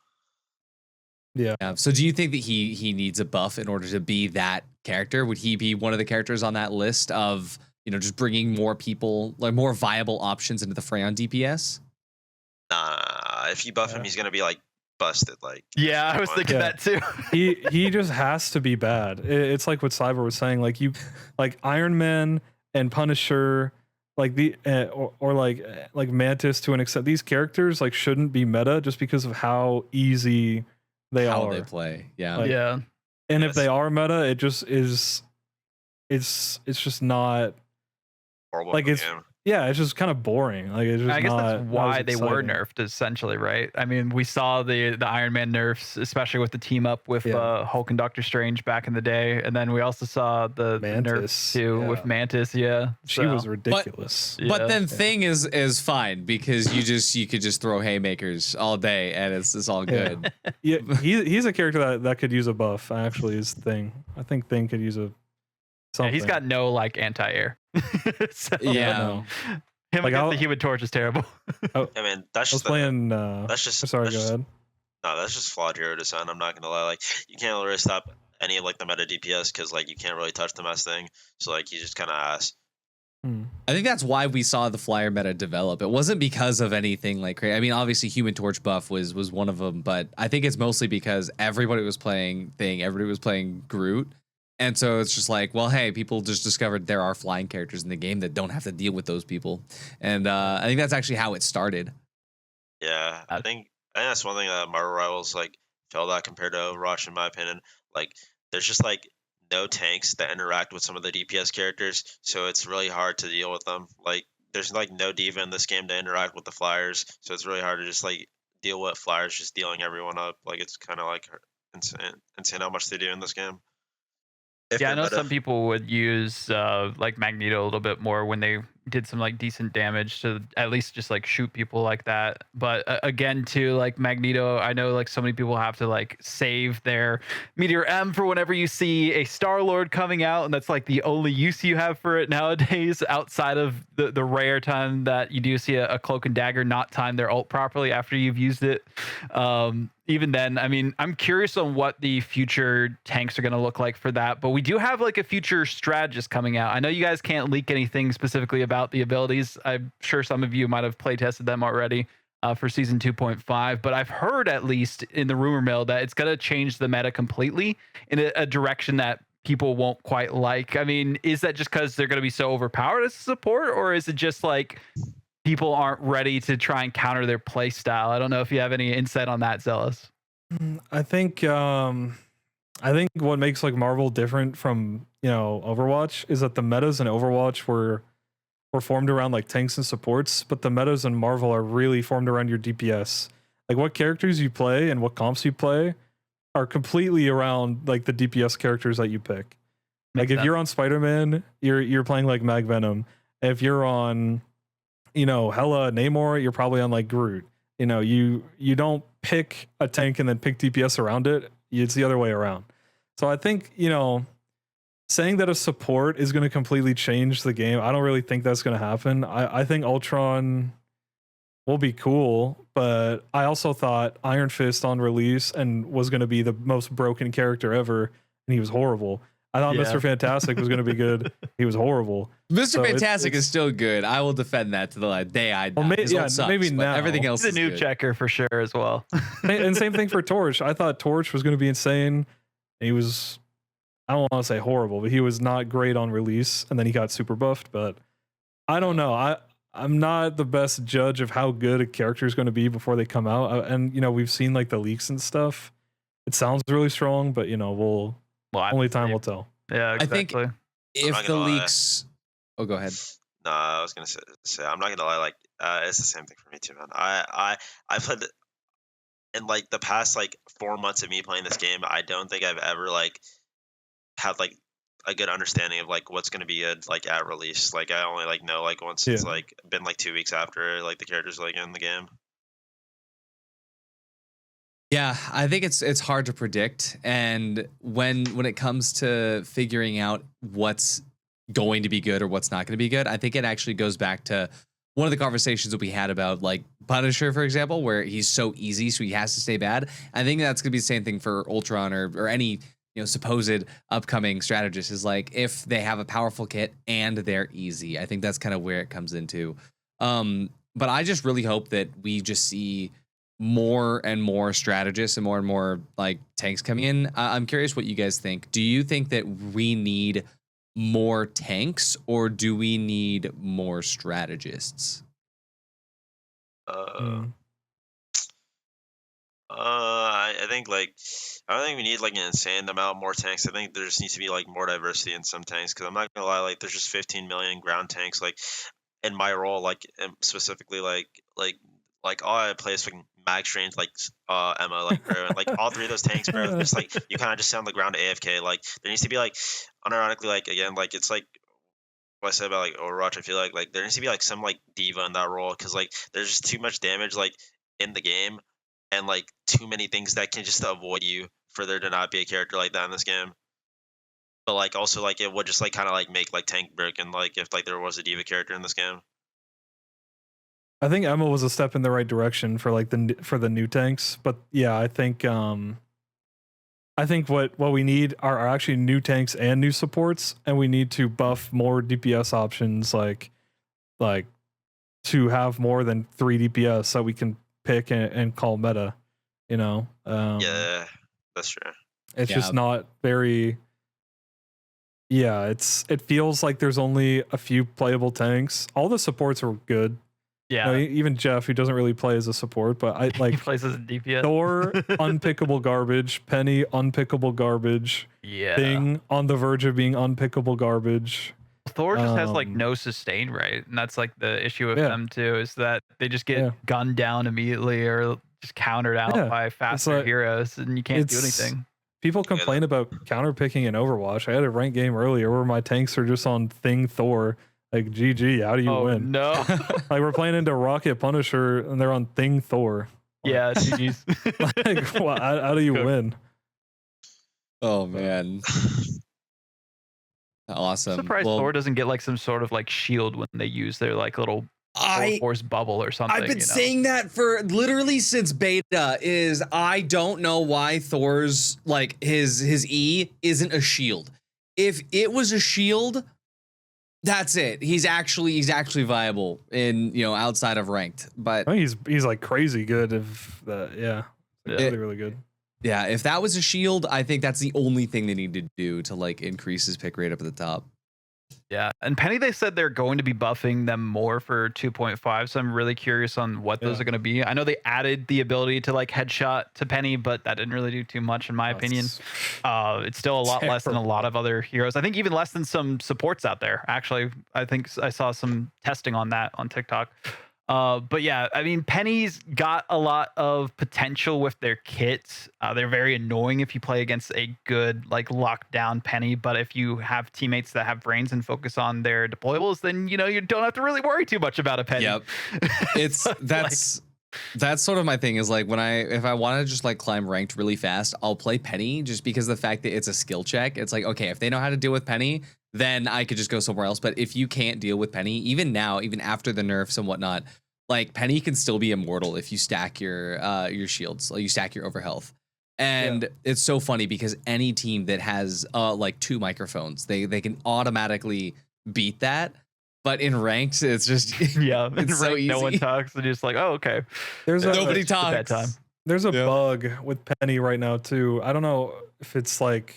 Yeah. So do you think that he needs a buff in order to be that character? Would he be one of the characters on that list of, you know, just bringing more people, like more viable options into the fray on DPS? Nah, if you buff him, he's gonna be like busted. Like, Yeah, I was thinking Yeah. that too. He just has to be bad. It's like what Cyber was saying. Like like Iron Man and Punisher, like or like Mantis to an extent. These characters like shouldn't be meta just because of how easy they How are. they play. Yeah. Like, Yeah. And if Yes. they are meta, it just is. It's just not. horrible Like, for the it's- game. Yeah, it's just kind of boring. Like it's just I guess not. that's not why as they were exciting. nerfed, essentially, right? I mean, we saw the Iron Man nerfs, especially with the team up with Yeah. Hulk and Doctor Strange back in the day, and then we also saw the nerfs Mantis, too yeah. with Mantis. Yeah, She so, was ridiculous. Yeah. But then Thing is fine because you could just throw haymakers all day and it's all good. Yeah, he's a character that could use a buff. Actually, is Thing. I think Thing could use a Yeah, something. he's got no like anti-air. So, Yeah. No. him Like, against I'll- the Human Torch is terrible. I mean, that's I was just playing. that's just Sorry, that's go just, ahead. No, that's just flawed hero design. I'm not gonna lie. Like, you can't really stop any of like the meta DPS because like you can't really touch the mess thing. So like he's just kind of ass. I think that's why we saw the Flyer meta develop. It wasn't because of anything like crazy. I mean, obviously Human Torch buff was one of them, but I think it's mostly because everybody was playing Thing, everybody was playing Groot. And so it's just like, well, hey, people just discovered there are flying characters in the game that don't have to deal with those people. And I think that's actually how it started. Yeah, I think that's one thing that Marvel Rivals like failed at compared to Overwatch, in my opinion. Like, there's just like no tanks that interact with some of the DPS characters, so it's really hard to deal with them. Like, there's like no diva in this game to interact with the Flyers, so it's really hard to just like deal with Flyers just dealing everyone up. Like, it's kind of like insane how much they do in this game. If Yeah, I you're know meta. some people would use like Magneto a little bit more when they did some like decent damage to at least just like shoot people like that. But again, too, like Magneto, I know like so many people have to like save their Meteor M for whenever you see a Star-Lord coming out, and that's like the only use you have for it nowadays, outside of the rare time that you do see a Cloak and Dagger not time their ult properly after you've used it. Even then, I mean, I'm curious on what the future tanks are going to look like for that, but we do have like a future strategist coming out. I know you guys can't leak anything specifically about the abilities. I'm sure some of you might have play tested them already for season 2.5, but I've heard at least in the rumor mill that it's going to change the meta completely in a direction that people won't quite like. I mean, is that just because they're going to be so overpowered as a support, or is it just like people aren't ready to try and counter their play style? I don't know if you have any insight on that, Zealous. I think what makes like Marvel different from Overwatch is that the metas in Overwatch were formed around like tanks and supports, but the metas in Marvel are really formed around your DPS. Like what characters you play and what comps you play are completely around like the DPS characters that you pick. Like if you're on Spider-Man, you're playing like Mag Venom. If you're on Hela Namor, you're probably on like Groot. You don't pick a tank and then pick DPS around it. It's the other way around. So I think, saying that a support is going to completely change the game, I don't really think that's going to happen. I think Ultron will be cool, but I also thought Iron Fist on release and was going to be the most broken character ever, and he was horrible. I thought Mr. Fantastic was going to be good. He was horrible. Mr. So Fantastic is still good. I will defend that to the day I die. Well, His ult sucks, maybe but now. everything else He's a is noob good. checker for sure as well. And same thing for Torch. I thought Torch was going to be insane. He was, I don't want to say horrible, but he was not great on release, and then he got super buffed. But I don't know. I'm not the best judge of how good a character is going to be before they come out. And we've seen like the leaks and stuff. It sounds really strong, but only time will tell. Yeah, I think exactly. if not the gonna lie. leaks, oh, go ahead. Nah, I was gonna say I'm not gonna lie. Like, it's the same thing for me too, man. I played in like the past like 4 months of me playing this game. I don't think I've ever like had like a good understanding of like what's gonna be good like at release. Like I only like know like once it's like been like 2 weeks after like the characters like in the game. Yeah, I think it's hard to predict, and when it comes to figuring out what's going to be good or what's not going to be good, I think it actually goes back to one of the conversations that we had about like Punisher, for example, where he's so easy, so he has to stay bad. I think that's going to be the same thing for Ultron or any supposed upcoming strategist. Is like if they have a powerful kit and they're easy. I think that's kind of where it comes into. But I just really hope that we just see more and more strategists and more like tanks coming in. I'm curious what you guys think. Do you think that we need more tanks, or do we need more strategists? I think like I don't think we need like an insane amount more tanks. I think there just needs to be like more diversity in some tanks, because I'm not gonna lie, like there's just 15 million ground tanks. Like in my role, like specifically like all I play is fucking max range, like Emma, like bro, and like all three of those tanks, bro. Just like you kind of just sit on the ground AFK. Like there needs to be like, unironically, like again, like it's like what I said about like Overwatch. I feel like there needs to be like some like diva in that role, because like there's just too much damage like in the game, and like too many things that can just avoid you for there to not be a character like that in this game. But like also like it would just like kind of like make like tank broken, like if like there was a diva character in this game. I think Emma was a step in the right direction for like the new tanks, but yeah, I think what we need are actually new tanks and new supports, and we need to buff more DPS options, like to have more than 3 DPS so we can pick and call meta. You know, Yeah, that's true. it's just not very. Yeah, it feels like there's only a few playable tanks. All the supports are good. Yeah, You know, even Jeff, who doesn't really play as a support, but I he like plays as a DPS. Thor, unpickable garbage. Penny, unpickable garbage. Yeah, Thing on the verge of being unpickable garbage. Thor just has like Um, no sustain rate, and that's like the issue with Yeah. them too, is that they just get Yeah. gunned down immediately or just countered out Yeah, by faster like- heroes, and you can't do it's- anything. People complain about counterpicking in Overwatch. I had a ranked game earlier where my tanks are just on Thing Thor. Like, GG, how do you Oh win? no! Like, we're playing into Rocket Punisher and they're on Thing Thor. Yeah, GG's. Like, well, how do you Cooked. win? Oh man. Awesome. I'm surprised Well, Thor doesn't get like some sort of like shield when they use their like little force bubble or something. I've been you know? saying that for literally since beta. Is I don't know why Thor's like his E isn't a shield. If it was a shield, that's it. He's actually viable in, you know, outside of ranked. But I think he's like crazy good. If that, yeah, Yeah. really really good. yeah, if that was a shield, I think that's the only thing they need to do to like increase his pick rate up at the top. Yeah, and Penny, they said they're going to be buffing them more for 2.5, so I'm really curious on what those Yeah. are going to be. I know they added the ability to like headshot to Penny, but that didn't really do too much in my opinion. It's still a lot less than a lot of other heroes. I think even less than some supports out there. Actually, I think I saw some testing on that on TikTok. But yeah, I mean, Penny's got a lot of potential with their kits. They're very annoying if you play against a good, like, lockdown Penny. But if you have teammates that have brains and focus on their deployables, then, you know, you don't have to really worry too much about a Penny. Yep. It's that's sort of my thing, is like if I want to just like climb ranked really fast, I'll play Penny, just because the fact that it's a skill check. It's like, okay, if they know how to deal with Penny, then I could just go somewhere else. But if you can't deal with Penny, even now, even after the nerfs and whatnot, like Penny can still be immortal if you stack your shields, like you stack your overhealth. And it's so funny because any team that has like 2 microphones, they can automatically beat that. But in ranked, it's just Yeah, it's so easy. no one talks. They're just like, oh, okay. There's Nobody It's a bad talks. time. There's a Yeah. bug with Penny right now too. I don't know if it's like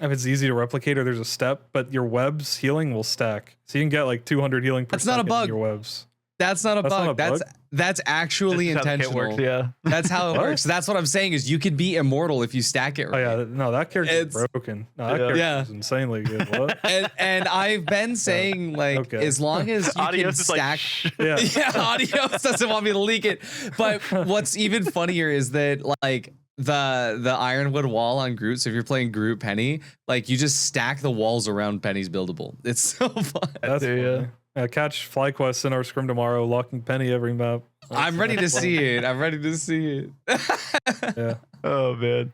if it's easy to replicate or there's a step, but your webs healing will stack, so you can get like 200 healing per That's not a second in bug. your webs. That's not a That's not bug. a That's actually That's how the kit intentional. works, yeah. That's how it What? works. That's what I'm saying, is you could be immortal if you stack it Oh right. yeah, no, that character's It's- broken. No, that Yeah. character Yeah. is insanely good. What? And I've been saying, like, Okay. as long as you can Adios is like, stack shh. Yeah. yeah, Adios doesn't want me to leak it. But what's even funnier is that like the Ironwood wall on Groot. So if you're playing Groot Penny, like you just stack the walls around Penny's buildable. It's so fun. That's Yeah. funny. Catch FlyQuest in our scrim tomorrow, locking Penny every map. I'm ready to see it. I'm ready to see it. Yeah. Oh man.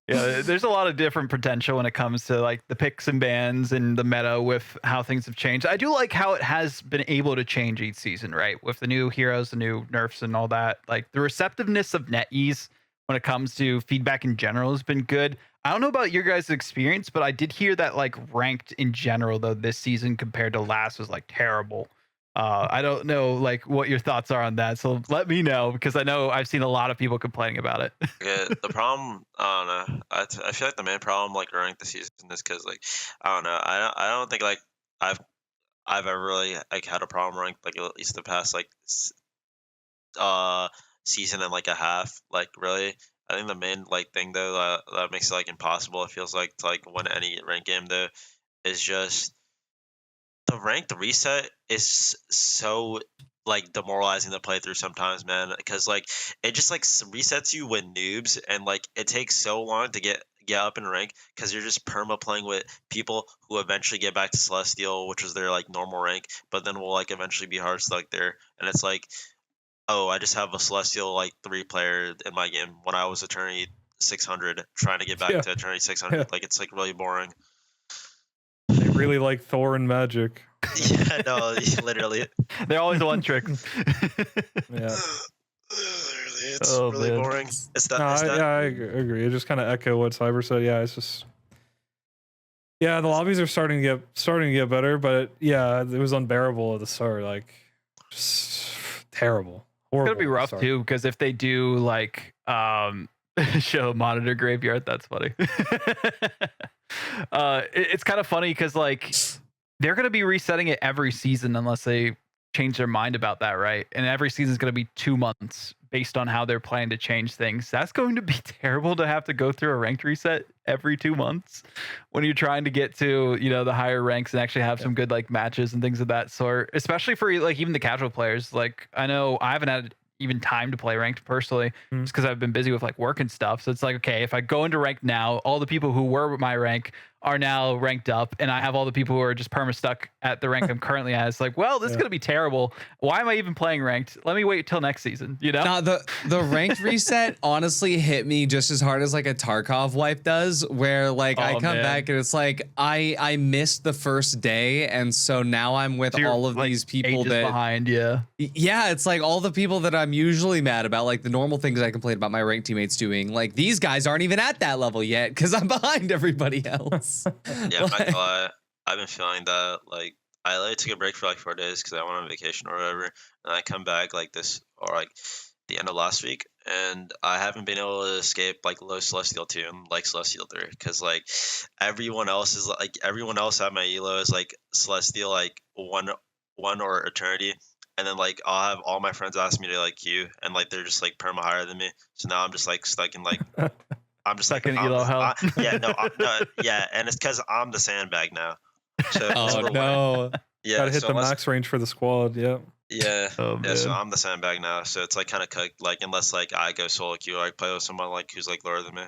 Yeah, there's a lot of different potential when it comes to like the picks and bans and the meta with how things have changed. I do like how it has been able to change each season, right? With the new heroes, the new nerfs and all that. Like the receptiveness of NetEase when it comes to feedback in general has been good. I don't know about your guys' experience, but I did hear that like ranked in general though this season compared to last was like terrible. I don't know like what your thoughts are on that. So let me know, because I know I've seen a lot of people complaining about it. Yeah, the problem, I don't know. I feel like the main problem like ranked this season is because like I don't know. I don't think like I've I've ever really like had a problem ranked like at least the past like uh season and like a half. Like really, I think the main like thing though that makes it like impossible. It feels like to like win any ranked game though is just the ranked reset is so like demoralizing to play through sometimes, man. Because like it just like resets you with noobs, and like it takes so long to get up in rank because you're just perma playing with people who eventually get back to Celestial, which is their like normal rank, but then will like eventually be hard stuck there. And it's like, oh, I just have a Celestial like 3 player in my game when I was Eternity 600 trying to get back Yeah. to Eternity 600. Yeah. Like it's like really boring. They really like Thor and Magic. Yeah, no, literally. They're always one trick. Yeah. Literally, it's Oh, really man. boring. It's that. No, It's that. I agree. It just kind of echo what Cyber said. Yeah, it's just. Yeah, the lobbies are starting to get better, but yeah, it was unbearable at the start. Like, just terrible. It's Horrible gonna be at the rough start. too, because if they do like show monitor graveyard, that's funny. It's kind of funny because like they're gonna be resetting it every season unless they change their mind about that, right? And every season is gonna be 2 months based on how they're planning to change things. That's going to be terrible to have to go through a ranked reset every 2 months when you're trying to get to, you know, the higher ranks and actually have some good like matches and things of that sort, especially for like even the casual players. Like I know I haven't had even time to play ranked personally just because I've been busy with like work and stuff. So it's like, okay, if I go into ranked now, all the people who were my rank are now ranked up, and I have all the people who are just perma stuck at the rank I'm currently at. It's like, well, this is gonna be terrible. Why am I even playing ranked? Let me wait till next season, you know? Nah, the ranked reset honestly hit me just as hard as like a Tarkov wipe does, where like I Oh, come man. back and it's like I missed the first day, and so now I'm with So you're, all of like, these people ages that behind, yeah. yeah, it's like all the people that I'm usually mad about, like the normal things I complain about my ranked teammates doing. Like these guys aren't even at that level yet because I'm behind everybody else. Yeah, I'm not gonna lie. I've been feeling that. Like, I literally took a break for like 4 days because I went on vacation or whatever, and I come back like this or like the end of last week, and I haven't been able to escape like low Celestial 2 and like Celestial 3 because like everyone else is like everyone else at my elo is like Celestial like one or Eternity. And then like I'll have all my friends ask me to like queue, and like they're just like perma higher than me. So now I'm just like stuck in like I'm just Stuck like in elo hell. yeah, no, yeah, and it's because I'm the sandbag now. So Oh so, no. yeah, Gotta hit so the unless, max range for the squad. Yeah. yeah, Oh, yeah. So man. I'm the sandbag now. So it's like kind of cooked. Like unless like I go solo queue, or like play with someone like who's like lower than me.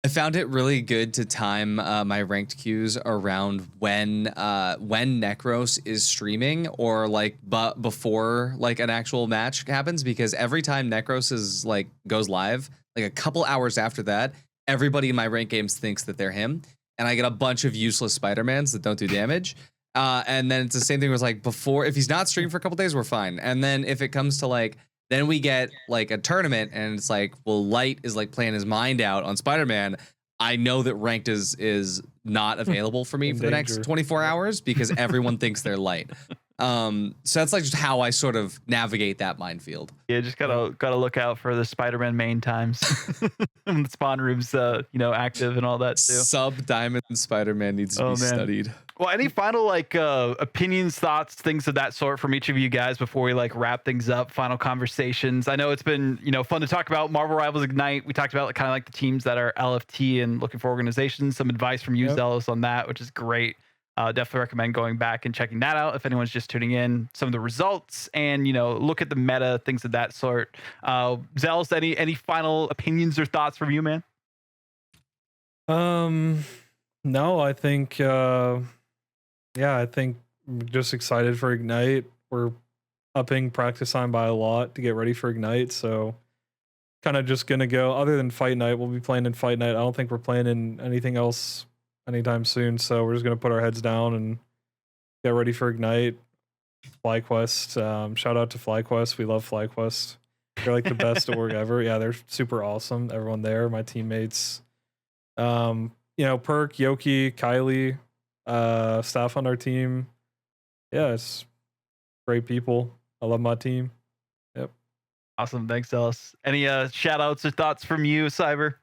I found it really good to time my ranked queues around when Necros is streaming or like but before like an actual match happens, because every time Necros is like goes live, like a couple hours after that, everybody in my ranked games thinks that they're him, and I get a bunch of useless Spider-Mans that don't do damage. And then it's the same thing with like before, if he's not streamed for a couple days, we're fine. And then if it comes to like, then we get like a tournament and it's like, well, Light is like playing his mind out on Spider-Man. I know that ranked is not available for me In for the next danger. 24 hours because everyone thinks they're Light. So that's like just how I sort of navigate that minefield. Yeah, just gotta look out for the Spider-Man main times when the spawn room's you know, active and all that too. Sub Diamond Spider-Man needs to Oh, be man. studied. Well, any final like opinions, thoughts, things of that sort from each of you guys before we like wrap things up? Final conversations. I know it's been, you know, fun to talk about Marvel Rivals Ignite. We talked about like, kind of like the teams that are LFT and looking for organizations. Some advice from you, Yep. Zelos, on that, which is great. Definitely recommend going back and checking that out if anyone's just tuning in. Some of the results and, you know, look at the meta, things of that sort. Zelos, any final opinions or thoughts from you, man? No, I think I think I'm just excited for Ignite. We're upping practice time by a lot to get ready for Ignite, so kind of just gonna go. Other than Fight Night, we'll be playing in Fight Night. I don't think we're playing in anything else anytime soon, so we're just gonna put our heads down and get ready for Ignite. FlyQuest, shout out to FlyQuest. We love FlyQuest. They're like the best org ever. Yeah, they're super awesome. Everyone there, my teammates. You know, Perk, Yoki, Kylie, staff on our team. Yeah, it's Great people. I love my team. Yep. Awesome. Thanks, Zelos. Any shout outs or thoughts from you, Cyber?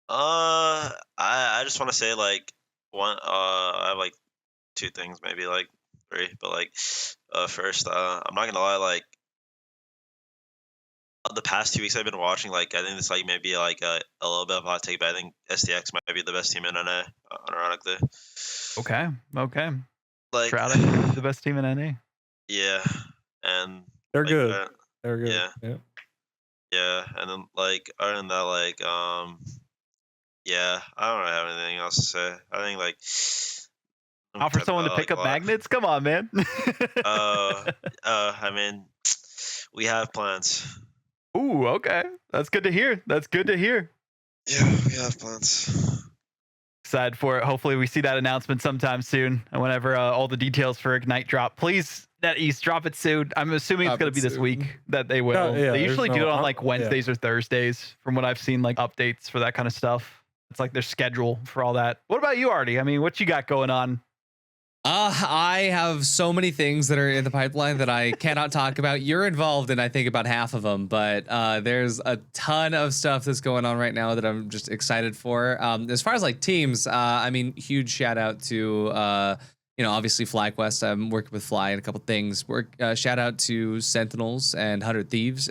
I just want to say like one. I have like two things, maybe like three, but like first, I'm not gonna lie, like the past 2 weeks I've been watching, like I think it's like maybe like a little bit of a hot take, but I think SDX might be the best team in NA, ironically. Okay. Like Shrouding the best team in NA. yeah, and They're like, good. They're good. Yeah. Yeah, and then like other than that, like yeah, I don't really have anything else to say. I think like I'm Offer talking someone to about, pick like, up a lot- magnets? Come on, man. I mean, we have plans. Ooh, okay. That's good to hear. Yeah, we have plans. Excited for it. Hopefully we see that announcement sometime soon. And whenever all the details for Ignite drop, please, NetEase, drop it soon. I'm assuming it's going to be this week that they will. Yeah, They usually do it on no- like Wednesdays or Thursdays from what I've seen, like updates for that kind of stuff. It's like their schedule for all that. What about you, Artie? I mean, what you got going on? I have so many things that are in the pipeline that I cannot talk about. You're involved in, I think, about half of them, but there's a ton of stuff that's going on right now that I'm just excited for. As far as like teams, I mean, huge shout out to, obviously FlyQuest. I'm working with Fly and a couple things. Shout out to Sentinels and 100 Thieves.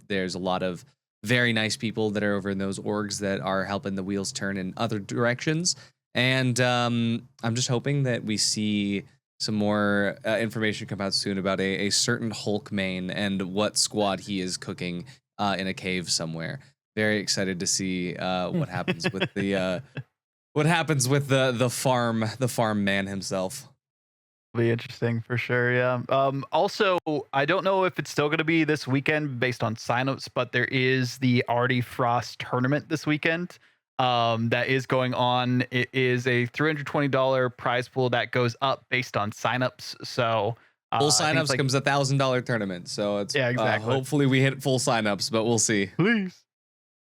There's a lot of very nice people that are over in those orgs that are helping the wheels turn in other directions. And I'm just hoping that we see some more information come out soon about a certain Hulk main and what squad he is cooking in a cave somewhere. Very excited to see what happens with the the farm man himself. Be interesting for sure. Yeah. Also, I don't know if it's still going to be this weekend based on signups, but there is the Artie Frost tournament this weekend. That is going on. It is a $320 prize pool that goes up based on signups. So full signups comes $1,000 tournament. So it's exactly. Hopefully we hit full signups, but we'll see. Please.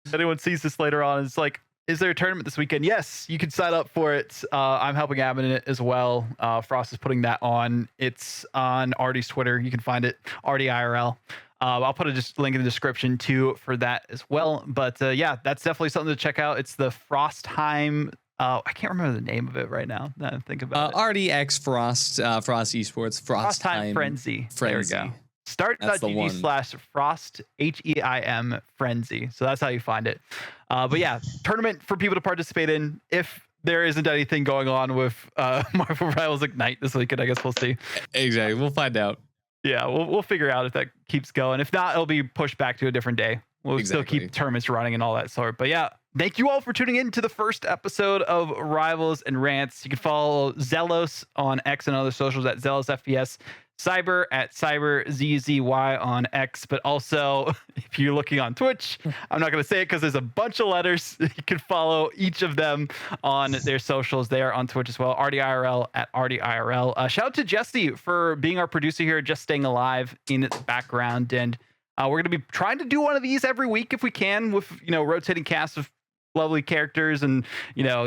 If anyone sees this later on, it's like, is there a tournament this weekend? Yes, you can sign up for it. I'm helping admin in it as well. Frost is putting that on. It's on Artie's Twitter. You can find it, Artie IRL. I'll put a link in the description too for that as well. But yeah, that's definitely something to check out. It's the Frostheim. I can't remember the name of it right now. Now I think about it. RDX Frost Esports Frostheim Frenzy. There we go. Start.gg/Frost HEIM Frenzy. So that's how you find it. But yeah, tournament for people to participate in. If there isn't anything going on with Marvel Rivals Ignite this weekend, I guess we'll see. Exactly. We'll find out. Yeah, we'll figure out if that keeps going. If not, it'll be pushed back to a different day. We'll still keep tournaments running and all that sort. But yeah, thank you all for tuning in to the first episode of Rivals and Rants. You can follow Zelos on X and other socials at Zelos FPS, Cyber at Cyber ZZY on X. But also, if you're looking on Twitch, I'm not going to say it because there's a bunch of letters. You can follow each of them on their socials. They are on Twitch as well. RDIRL at RDIRL. Shout out to Jesse for being our producer here, just staying alive in the background. And we're going to be trying to do one of these every week if we can, with rotating casts of lovely characters and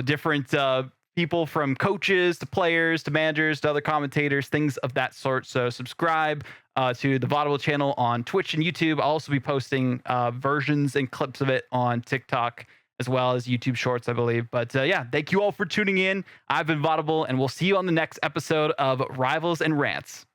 different people, from coaches to players to managers to other commentators, things of that sort. So subscribe to the Vodible channel on Twitch and YouTube. I'll also be posting versions and clips of it on TikTok as well as YouTube Shorts, I believe. But yeah, thank you all for tuning in. I've been Vodible, and we'll see you on the next episode of Rivals and Rants.